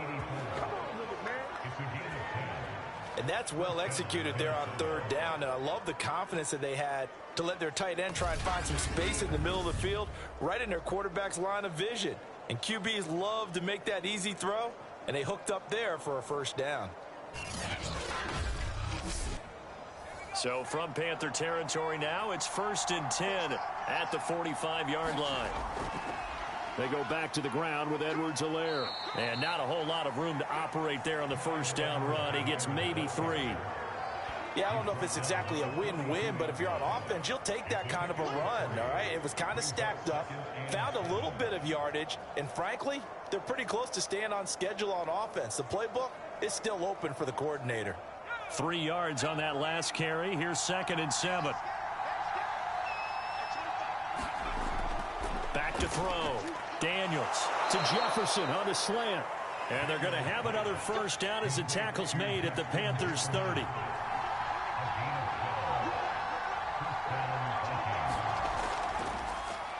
S3: And that's well executed there on 3rd down. And I love the confidence that they had to let their tight end try and find some space in the middle of the field, right in their quarterback's line of vision. And QBs love to make that easy throw, and they hooked up there for a 1st down.
S2: So from Panther territory now, it's 1st and 10 at the 45-yard line. They go back to the ground with Edwards-Helaire. And not a whole lot of room to operate there on the 1st down run. He gets maybe 3.
S3: Yeah, I don't know if it's exactly a win-win, but if you're on offense, you'll take that kind of a run, all right? It was kind of stacked up, found a little bit of yardage, and frankly, they're pretty close to staying on schedule on offense. The playbook is still open for the coordinator.
S2: 3 yards on that last carry. Here's 2nd and 7. Back to throw. Daniels to Jefferson on the slant. And they're going to have another 1st down as the tackle's made at the Panthers' 30.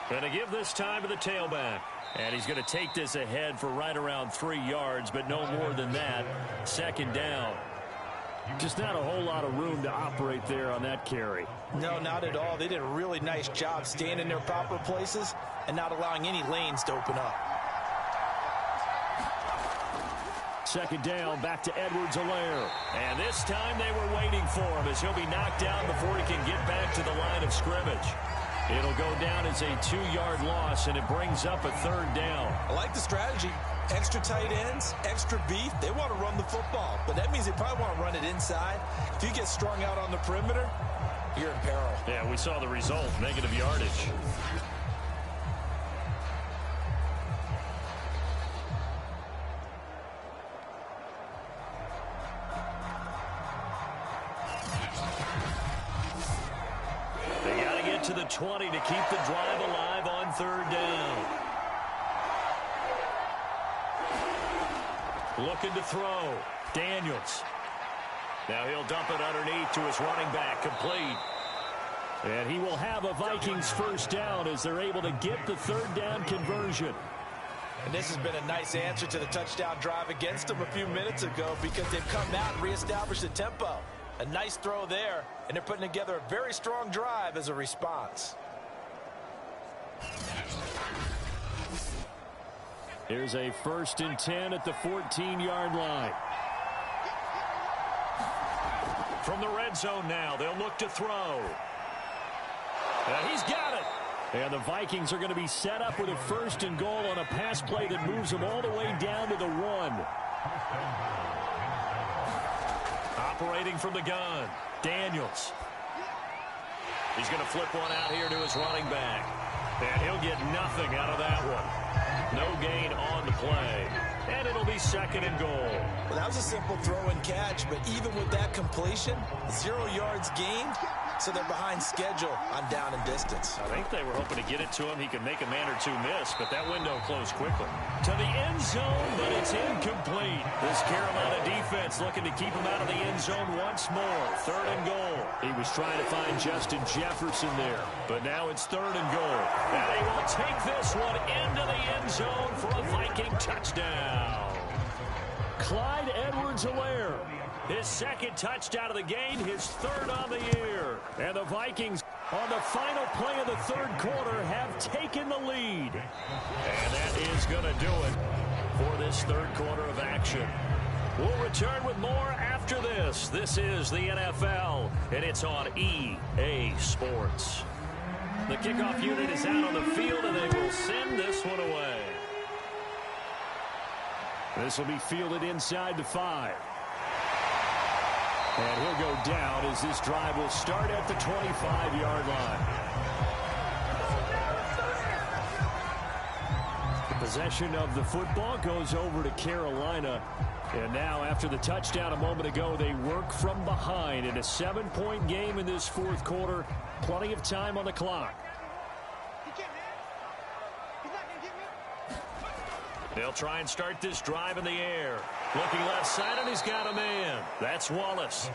S2: Going to give this time to the tailback. And he's going to take this ahead for right around 3 yards, but no more than that. 2nd down. Just not a whole lot of room to operate there on that carry.
S3: No, not at all. They did a really nice job staying in their proper places and not allowing any lanes to open up.
S6: second down. Back to Edwards-Helaire.
S2: And this time they were waiting for him as he'll be knocked down before he can get back to the line of scrimmage. It'll go down as a 2-yard loss, and it brings up a third down.
S3: I like the strategy. Extra tight ends, extra beef. They want to run the football, but that means they probably want to run it inside. If you get strung out on the perimeter, you're in peril.
S2: Yeah, we saw the result, negative yardage. They got to get to the 20 to keep the drive alive on third down. Looking to throw. Daniels. Now he'll dump it underneath to his running back, complete.
S6: And he will have a Vikings first down as they're able to get the third down conversion.
S3: And this has been a nice answer to the touchdown drive against them a few minutes ago because they've come out and reestablished the tempo. A nice throw there, and they're putting together a very strong drive as a response.
S6: Here's a 1st and 10 at the 14-yard line.
S2: From the red zone now, they'll look to throw. He's got it.
S6: And the Vikings are going to be set up with a 1st and goal on a pass play that moves them all the way down to the 1.
S2: Operating from the gun, Daniels. He's going to flip one out here to his running back. And he'll get nothing out of that one. No gain on the play. And it'll be 2nd and goal.
S3: Well, that was a simple throw and catch, but even with that completion, 0 yards gained, so they're behind schedule on down and distance.
S2: I think they were hoping to get it to him. He could make a man or two miss, but that window closed quickly.
S6: To the end zone, but it's incomplete.
S2: This Carolina defense looking to keep him out of the end zone once more. 3rd and goal.
S6: He was trying to find Justin Jefferson there,
S2: but now it's 3rd and goal. And he will take this one into the end zone for a Viking touchdown.
S6: Clyde Edwards-Helaire.
S2: His 2nd touchdown of the game, his 3rd on the year.
S6: And the Vikings, on the final play of the 3rd quarter, have taken the lead.
S2: And that is going to do it for this 3rd quarter of action. We'll return with more after this. This is the NFL, and it's on EA Sports. The kickoff unit is out on the field, and they will send this one away.
S6: This will be fielded inside the 5. And he'll go down as this drive will start at the 25-yard line. The possession of the football goes over to Carolina. And now, after the touchdown a moment ago, they work from behind in a 7-point game in this 4th quarter. Plenty of time on the clock.
S2: They'll try and start this drive in the air. Looking left side, and he's got a man. That's Wallace.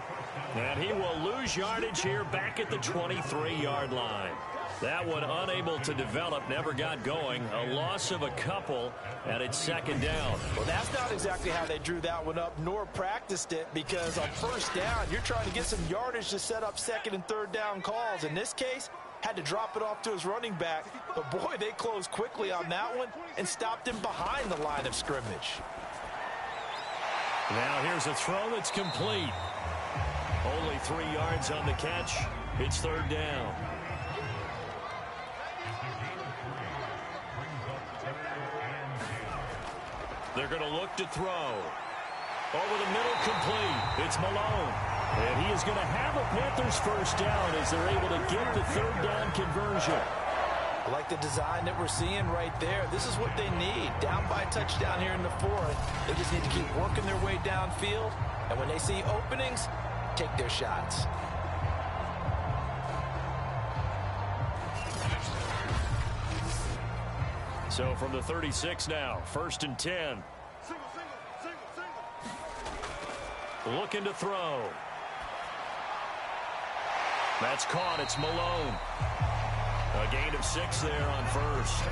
S2: And he will lose yardage here back at the 23-yard line. That one unable to develop, never got going. A loss of a couple, and it's 2nd down.
S3: Well, that's not exactly how they drew that one up, nor practiced it, because on 1st down, you're trying to get some yardage to set up 2nd and 3rd down calls. In this case, had to drop it off to his running back. But, boy, they closed quickly on that one and stopped him behind the line of scrimmage.
S2: Now here's a throw that's complete. Only 3 yards on the catch. It's 3rd down. They're going to look to throw. Over the middle, complete. It's Malone.
S6: And he is going to have a Panthers first down as they're able to get the 3rd down conversion.
S3: I like the design that we're seeing right there. This is what they need. Down by a touchdown here in the 4th. They just need to keep working their way downfield. And when they see openings, take their shots.
S2: So from the 36 now, 1st and 10. Looking to throw. That's caught. It's Malone. A gain of 6 there on 1st.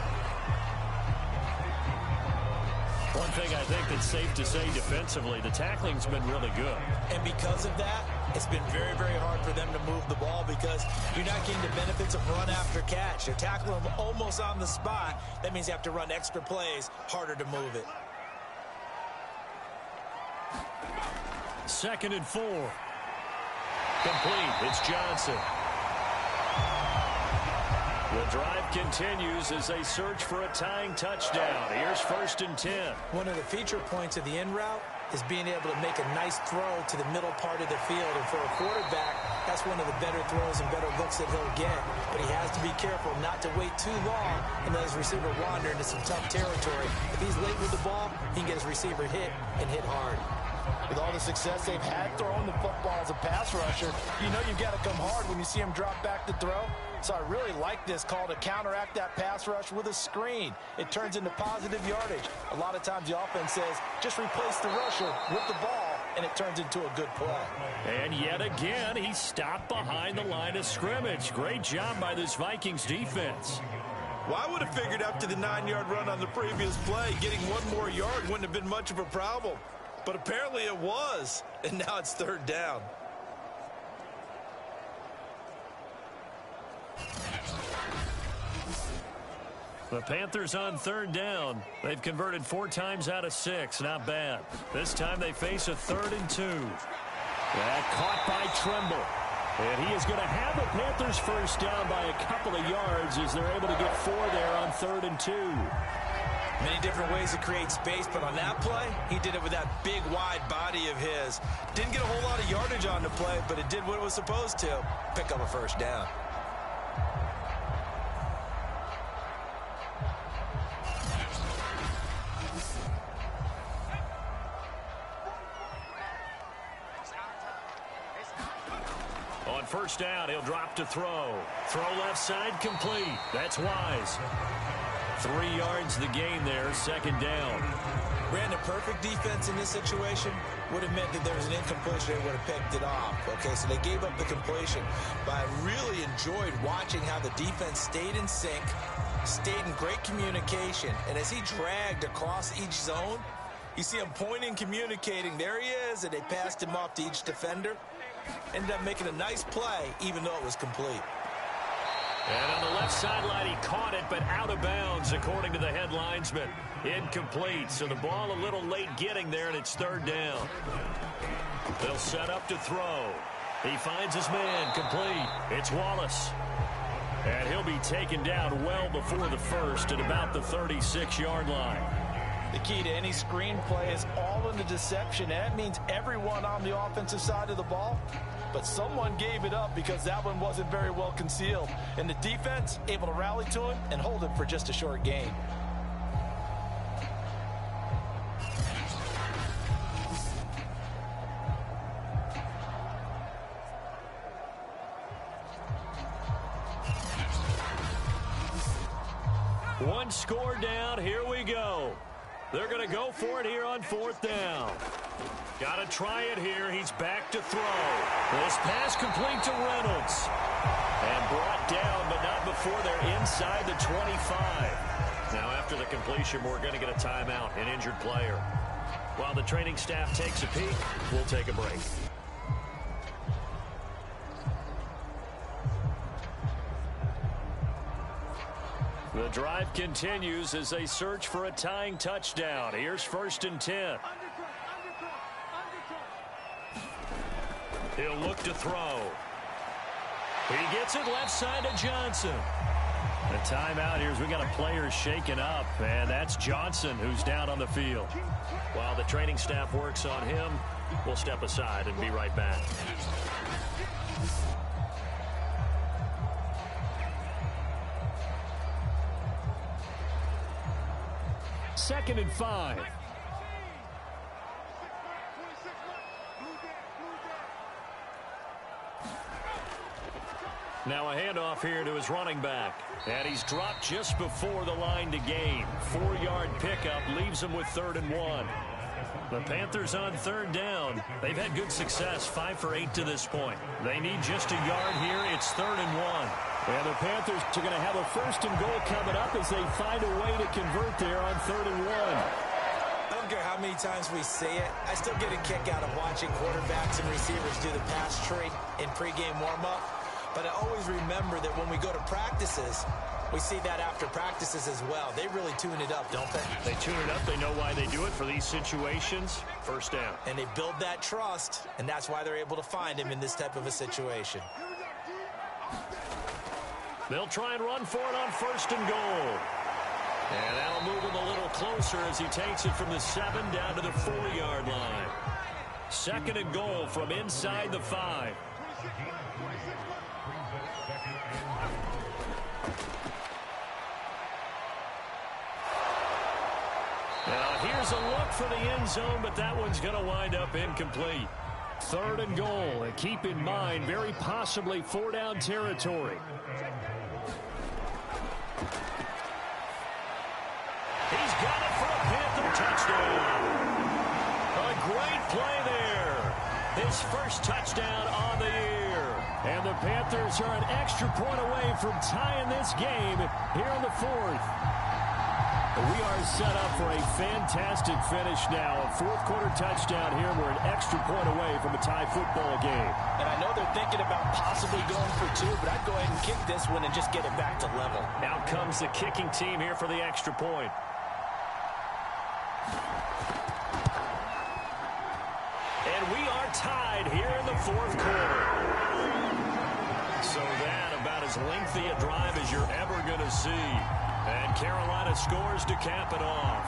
S2: One thing I think that's safe to say defensively, the tackling's been really good.
S3: And because of that, it's been very, very hard for them to move the ball because you're not getting the benefits of run after catch. They're tackling them almost on the spot. That means you have to run extra plays, harder to move it.
S2: 2nd and 4. Complete. It's Johnson. The drive continues as they search for a tying touchdown. Here's 1st and 10.
S3: One of the feature points of the in route is being able to make a nice throw to the middle part of the field. And for a quarterback, that's one of the better throws and better looks that he'll get. But he has to be careful not to wait too long and let his receiver wander into some tough territory. If he's late with the ball, he can get his receiver hit and hit hard.
S7: With all the success they've had throwing the football as a pass rusher, you know you've got to come hard when you see him drop back to throw. So I really like this call to counteract that pass rush with a screen. It turns into positive yardage. A lot of times the offense says, just replace the rusher with the ball, and it turns into a good play.
S2: And yet again, he stopped behind the line of scrimmage. Great job by this Vikings defense.
S3: Well, I would have figured after the 9-yard run on the previous play, getting one more yard wouldn't have been much of a problem. But apparently it was, and now it's 3rd down.
S2: The Panthers on 3rd down. They've converted 4 times out of 6. Not bad. This time they face a 3rd and 2. That caught by Tremble. And he is going to have the Panthers first down by a couple of yards as they're able to get 4 there on 3rd and 2.
S3: Many different ways to create space, but on that play, he did it with that big, wide body of his. Didn't get a whole lot of yardage on the play, but it did what it was supposed to. Pick up a first down.
S2: On 1st down, he'll drop to throw. Throw left side complete. That's Wise. 3 yards the gain there, 2nd down.
S3: Brandon, perfect defense in this situation would have meant that there was an incompletion. They would have picked it off. Okay, so they gave up the completion. But I really enjoyed watching how the defense stayed in sync, stayed in great communication. And as he dragged across each zone, you see him pointing, communicating. There he is, and they passed him off to each defender. Ended up making a nice play, even though it was complete.
S2: And on the left sideline, he caught it, but out of bounds, according to the head linesman. Incomplete, so the ball a little late getting there, and it's 3rd down. They'll set up to throw. He finds his man, complete. It's Wallace. And he'll be taken down well before the first at about the 36-yard line.
S7: The key to any screen play is all in the deception. And that means everyone on the offensive side of the ball. But someone gave it up because that one wasn't very well concealed. And the defense able to rally to him and hold it for just a short gain.
S2: One score down. Here we go. They're going to go for it here on 4th down. Got to try it here. He's back to throw. This pass complete to Reynolds. And brought down, but not before they're inside the 25. Now, after the completion, we're going to get a timeout, an injured player. While the training staff takes a peek, we'll take a break. The drive continues as they search for a tying touchdown. Here's 1st and 10. He'll look to throw. He gets it left side to Johnson. The timeout here is we got a player shaken up, and that's Johnson who's down on the field. While the training staff works on him, we'll step aside and be right back. 2nd and 5. Now a handoff here to his running back. And he's dropped just before the line to gain. 4-yard pickup leaves him with 3rd and 1. The Panthers on 3rd down. They've had good success, 5 for 8 to this point. They need just a yard here. It's 3rd and 1.
S6: And the Panthers are going to have a 1st and goal coming up as they find a way to convert there on 3rd and 1.
S3: I don't care how many times we say it, I still get a kick out of watching quarterbacks and receivers do the pass tree in pregame warm-up. But I always remember that when we go to practices, We see that after practices as well. They really tune it up, don't they?
S2: They tune it up. They know why they do it for these situations. First down.
S3: And they build that trust, and that's why they're able to find him in this type of a situation.
S2: They'll try and run for it on 1st and goal. And that'll move him a little closer as he takes it from the 7 down to the 4-yard line. 2nd and goal from inside the 5. Now here's a look for the end zone, but that one's going to wind up incomplete. 3rd and goal, and keep in mind, very possibly 4-down territory. He's got it for a Panther touchdown. A great play there. His first touchdown on the year. And the Panthers are an extra point away from tying this game here in the 4th. We are set up for a fantastic finish now. A 4th-quarter touchdown here. We're an extra point away from a tie football game.
S7: And I know they're thinking about possibly going for 2, but I'd go ahead and kick this one and just get it back to level.
S2: Out comes the kicking team here for the extra point. And we are tied here in the 4th quarter. So that about as lengthy a drive as you're ever going to see. And Carolina scores to cap it off.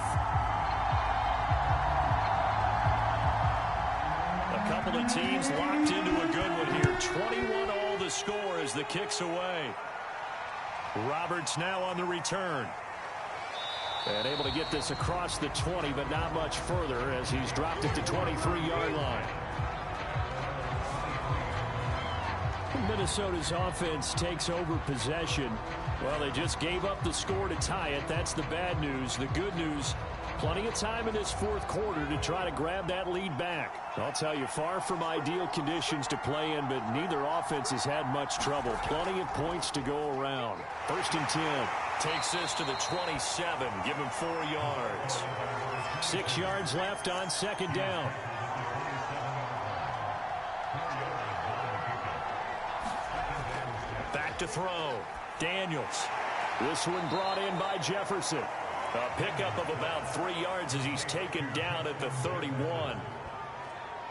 S2: A couple of teams locked into a good one here. 21-all the score as the kick's away. Roberts now on the return. And able to get this across the 20, but not much further as he's dropped it to 23-yard line. Minnesota's offense takes over possession. Well, they just gave up the score to tie it. That's the bad news. The good news, plenty of time in this 4th quarter to try to grab that lead back. I'll tell you, far from ideal conditions to play in, but neither offense has had much trouble. Plenty of points to go around. 1st and 10. Takes this to the 27. Give him 4 yards. 6 yards left on 2nd down. Back to throw. Daniels. This one brought in by Jefferson. A pickup of about 3 yards as he's taken down at the 31.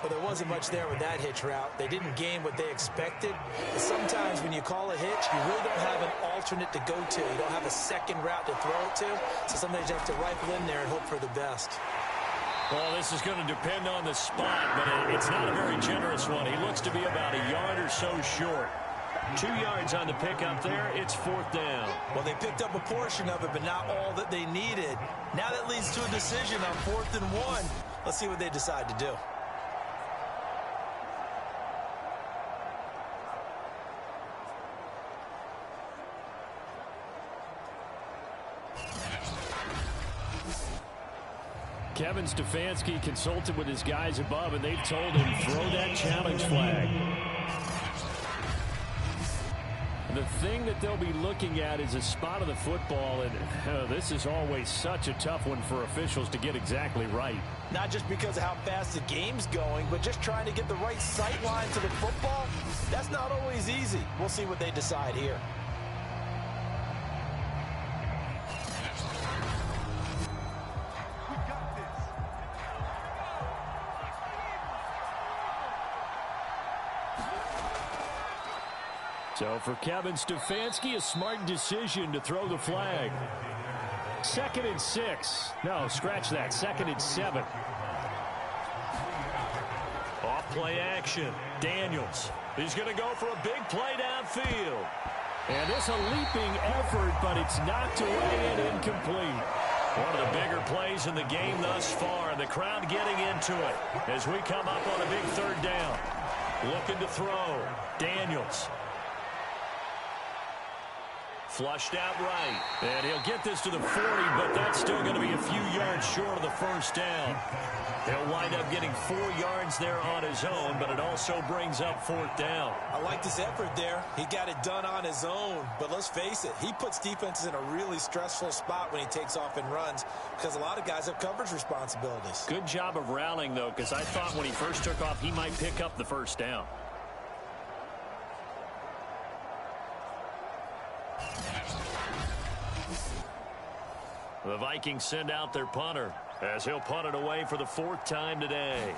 S3: Well, there wasn't much there with that hitch route. They didn't gain what they expected. Sometimes when you call a hitch, you really don't have an alternate to go to. You don't have a second route to throw it to. So sometimes you have to rifle in there and hope for the best.
S2: Well, this is going to depend on the spot, but it's not a very generous one. He looks to be about a yard or so short. 2 yards on the pickup there. It's 4th down.
S3: Well, they picked up a portion of it, but not all that they needed. Now that leads to a decision on 4th and 1. Let's see what they decide to do.
S6: Kevin Stefanski consulted with his guys above, and they've told him throw that challenge flag. The thing that they'll be looking at is a spot of the football, and this is always such a tough one for officials to get exactly right.
S7: Not just because of how fast the game's going, but just trying to get the right sight line to the football. That's not always easy. We'll see what they decide here.
S6: So for Kevin Stefanski, a smart decision to throw the flag. 2nd and 6. No, scratch that. 2nd and 7.
S2: Off play action. Daniels. He's going to go for a big play downfield.
S6: And it's a leaping effort, but it's knocked away and incomplete.
S2: One of the bigger plays in the game thus far. The crowd getting into it as we come up on a big 3rd down. Looking to throw. Daniels. Flushed out right. And he'll get this to the 40, but that's still going to be a few yards short of the 1st down. He'll wind up getting 4 yards there on his own, but it also brings up 4th down.
S3: I like this effort there. He got it done on his own, but let's face it, he puts defenses in a really stressful spot when he takes off and runs because a lot of guys have coverage responsibilities.
S2: Good job of rallying, though, because I thought when he first took off, he might pick up the 1st down. The Vikings send out their punter as he'll punt it away for the 4th time today.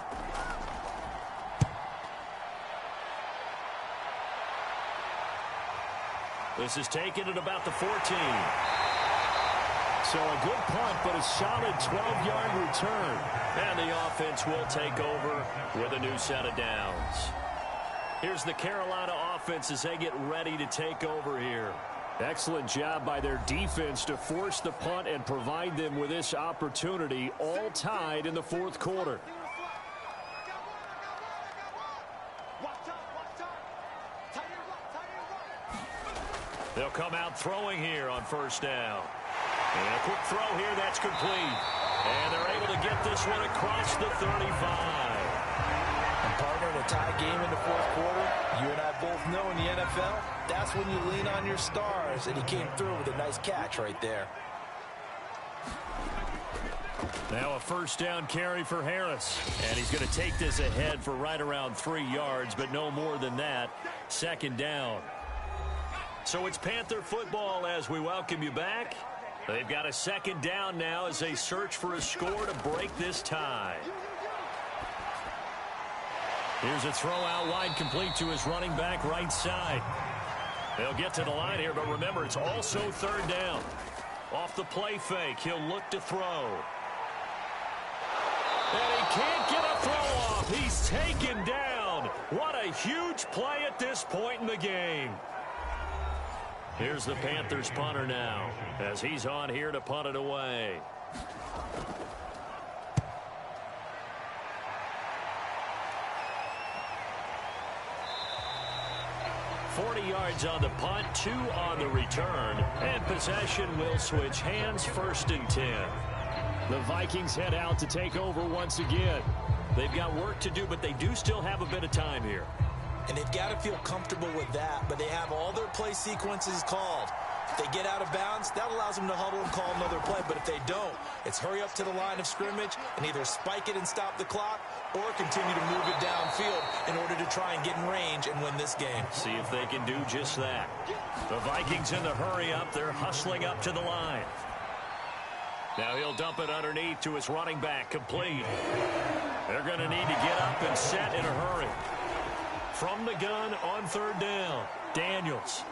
S2: This is taken at about the 14.
S6: So a good punt, but a solid 12-yard return.
S2: And the offense will take over with a new set of downs. Here's the Carolina offense as they get ready to take over here.
S6: Excellent job by their defense to force the punt and provide them with this opportunity, all tied in the 4th quarter.
S2: They'll come out throwing here on 1st down. And a quick throw here, that's complete. And they're able to get this one across the 35.
S7: And partner, in a tie game in the 4th quarter, you and I both know in the NFL, that's when you lean on your stars. And he came through with a nice catch right there.
S2: Now a 1st down carry for Harris. And he's going to take this ahead for right around 3 yards, but no more than that. 2nd down. So it's Panther football as we welcome you back. They've got a 2nd down now as they search for a score to break this tie. Here's a throw out wide, complete to his running back right side. They'll get to the line here, but remember, it's also 3rd down. Off the play fake, he'll look to throw. And he can't get a throw off. He's taken down. What a huge play at this point in the game. Here's the Panthers punter now as he's on here to punt it away. $40 yards on the punt, 2 on the return, and possession will switch hands. 1st and 10.
S6: The Vikings head out to take over once again.
S2: They've got work to do, but they do still have a bit of time here.
S3: And they've got to feel comfortable with that, but they have all their play sequences called. If they get out of bounds, that allows them to huddle and call another play. But if they don't, it's hurry up to the line of scrimmage and either spike it and stop the clock or continue to move it downfield in order to try and get in range and win this game.
S2: See if they can do just that. The Vikings in the hurry up. They're hustling up to the line. Now he'll dump it underneath to his running back, complete. They're going to need to get up and set in a hurry. From the gun on 3rd down, Daniels.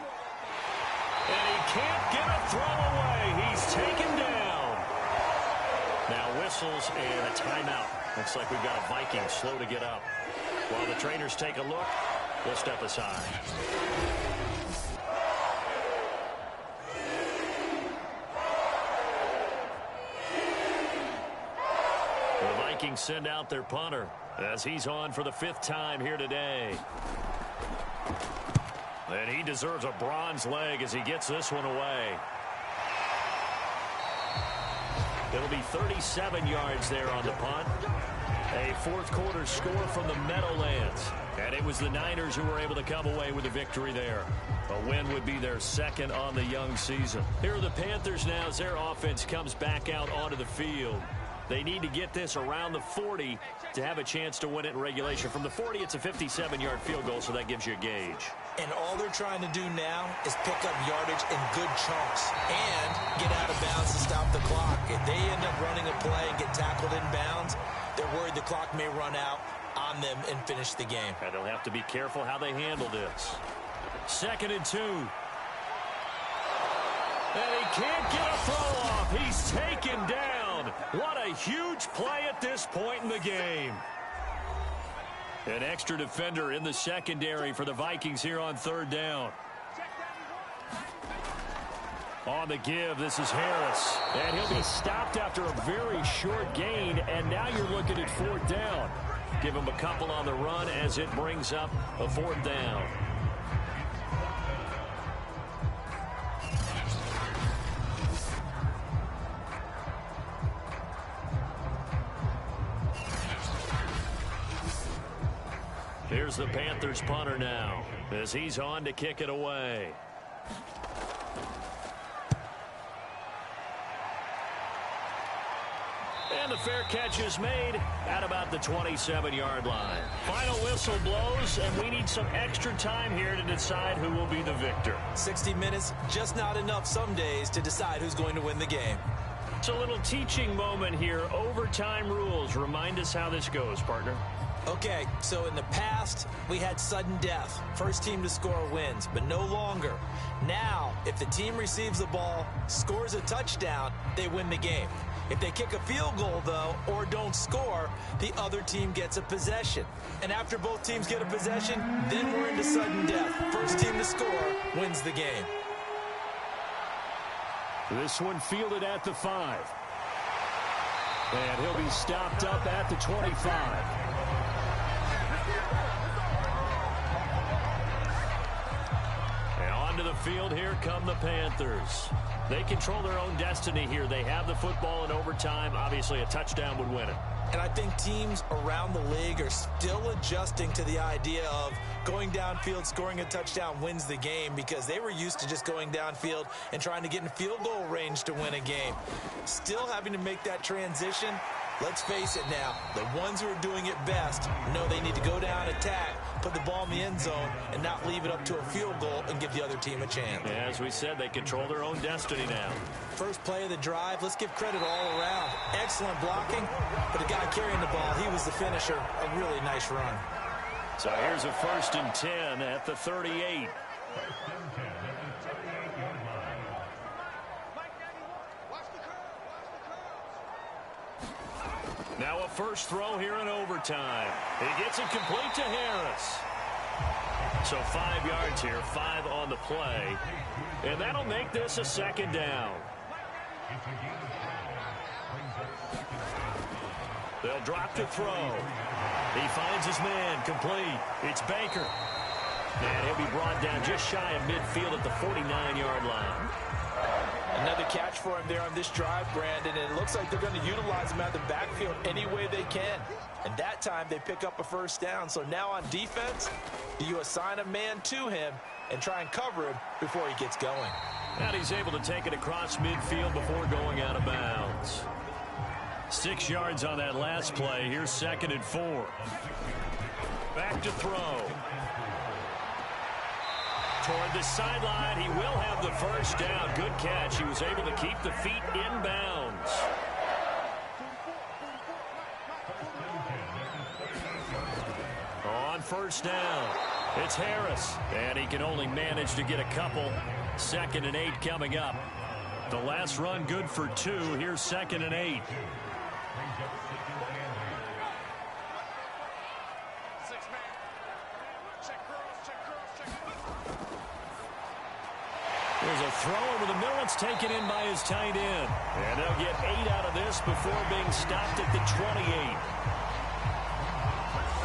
S2: And he can't get a throw away. He's taken down. Now whistles and a timeout. Looks like we've got a Viking slow to get up. While the trainers take a look, we'll step aside. The Vikings send out their punter as he's on for the 5th time here today. And he deserves a bronze leg as he gets this one away. It'll be 37 yards there on the punt. A 4th quarter score from the Meadowlands. And it was the Niners who were able to come away with a victory there. A win would be their 2nd on the young season. Here are the Panthers now as their offense comes back out onto the field. They need to get this around the 40 to have a chance to win it in regulation. From the 40, it's a 57-yard field goal, so that gives you a gauge.
S3: And all they're trying to do now is pick up yardage in good chunks and get out of bounds to stop the clock. If they end up running a play and get tackled in bounds, they're worried the clock may run out on them and finish the game.
S2: And they'll have to be careful how they handle this. 2nd and 2. And he can't get a throw off. He's taken down. What a huge play at this point in the game. An extra defender in the secondary for the Vikings here on 3rd down. On the give, this is Harris.
S6: And he'll be stopped after a very short gain, and now you're looking at 4th down.
S2: Give him a couple on the run as it brings up a 4th down. Here's the Panthers punter now as he's on to kick it away. And the fair catch is made at about the 27-yard line. Final whistle blows, and we need some extra time here to decide who will be the victor.
S3: 60 minutes, just not enough some days to decide who's going to win the game.
S2: It's a little teaching moment here. Overtime rules. Remind us how this goes, partner.
S3: Okay, so in the past, we had sudden death. First team to score wins, but no longer. Now, if the team receives the ball, scores a touchdown, they win the game. If they kick a field goal, though, or don't score, the other team gets a possession. And after both teams get a possession, then we're into sudden death. First team to score wins the game.
S6: This one fielded at the 5. And he'll be stopped up at the 25. And onto the field, here come the Panthers. They control their own destiny here. They have the football in overtime. Obviously, a touchdown would win it.
S3: And I think teams around the league are still adjusting to the idea of going downfield, scoring a touchdown wins the game, because they were used to just going downfield and trying to get in field goal range to win a game. Still having to make that transition. Let's face it now, the ones who are doing it best know they need to go down, attack, put the ball in the end zone, and not leave it up to a field goal and give the other team a chance.
S2: As we said, they control their own destiny now.
S3: First play of the drive, let's give credit all around. Excellent blocking, but the guy carrying the ball, he was the finisher. A really nice run.
S2: So here's a 1st and 10 at the 38. Now a first throw here in overtime. He gets it complete to Harris. So 5 yards here, 5 on the play. And that'll make this a 2nd down. They'll drop to throw. He finds his man, complete. It's Baker. And he'll be brought down just shy of midfield at the 49-yard line.
S7: Another catch for him there on this drive, Brandon, and it looks like they're going to utilize him out of the backfield any way they can. And that time they pick up a 1st down. So now on defense, do you assign a man to him and try and cover him before he gets going?
S2: And he's able to take it across midfield before going out of bounds. 6 yards on that last play. Here's 2nd and 4. Back to throw. Toward the sideline, he will have the 1st down. Good catch. He was able to keep the feet in bounds. On 1st down, it's Harris. And he can only manage to get a couple. 2nd and 8 coming up. The last run good for 2. Here's 2nd and 8. There's a throw over the middle. It's taken in by his tight end. And they'll get 8 out of this before being stopped at the 28.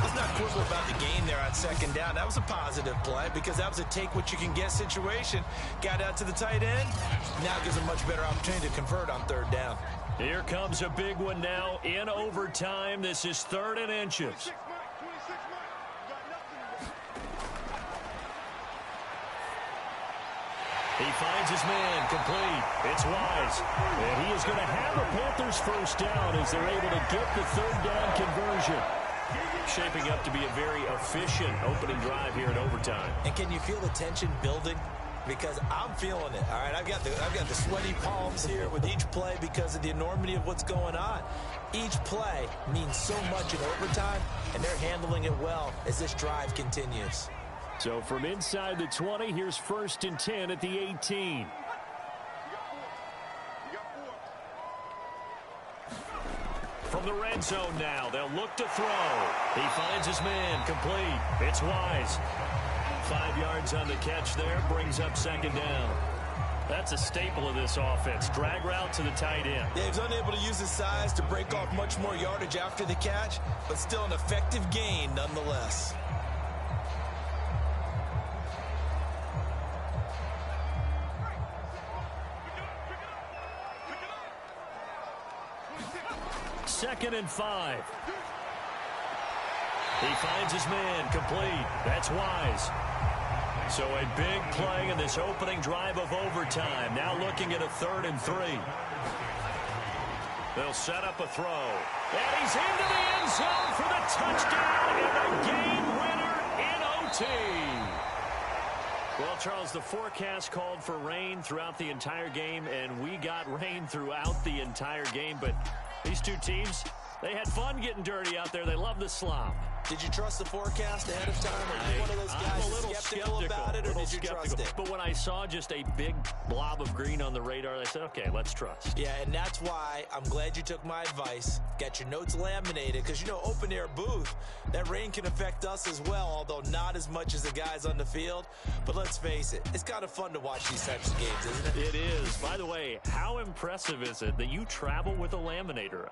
S3: Let's not quibble about the gain there on 2nd down. That was a positive play because that was a take-what-you-can-get situation. Got out to the tight end. Now gives a much better opportunity to convert on 3rd down.
S2: Here comes a big one now in overtime. This is 3rd and inches. He finds his man, complete. It's Wise. And he is going to have the Panthers 1st down as they're able to get the 3rd down conversion. Shaping up to be a very efficient opening drive here in overtime.
S3: And can you feel the tension building? Because I'm feeling it. All right, I've got the sweaty palms here with each play because of the enormity of what's going on. Each play means so much in overtime, and they're handling it well as this drive continues.
S6: So from inside the 20, here's 1st and 10 at the 18.
S2: From the red zone now, they'll look to throw. He finds his man, complete. It's Wise. 5 yards on the catch there, brings up 2nd down. That's a staple of this offense. Drag route to the tight end.
S3: Yeah, he's unable to use his size to break off much more yardage after the catch, but still an effective gain nonetheless.
S2: Second and 5. He finds his man, complete. That's Wise. So a big play in this opening drive of overtime. Now looking at a 3rd and 3. They'll set up a throw. And he's into the end zone for the touchdown and a game winner in OT. Well, Charles, the forecast called for rain throughout the entire game, and we got rain throughout the entire game. But these two teams, they had fun getting dirty out there. They love the slop.
S3: Did you trust the forecast ahead of time? Are you one of those guys
S2: I'm a little
S3: skeptical about it, or did you trust it?
S2: But when I saw just a big blob of green on the radar, I said, okay, let's trust.
S3: Yeah, and that's why I'm glad you took my advice. Got your notes laminated, because, you know, open-air booth, that rain can affect us as well, although not as much as the guys on the field. But let's face it, it's kind of fun to watch these types of games, isn't it?
S2: It is. By the way, how impressive is it that you travel with a laminator?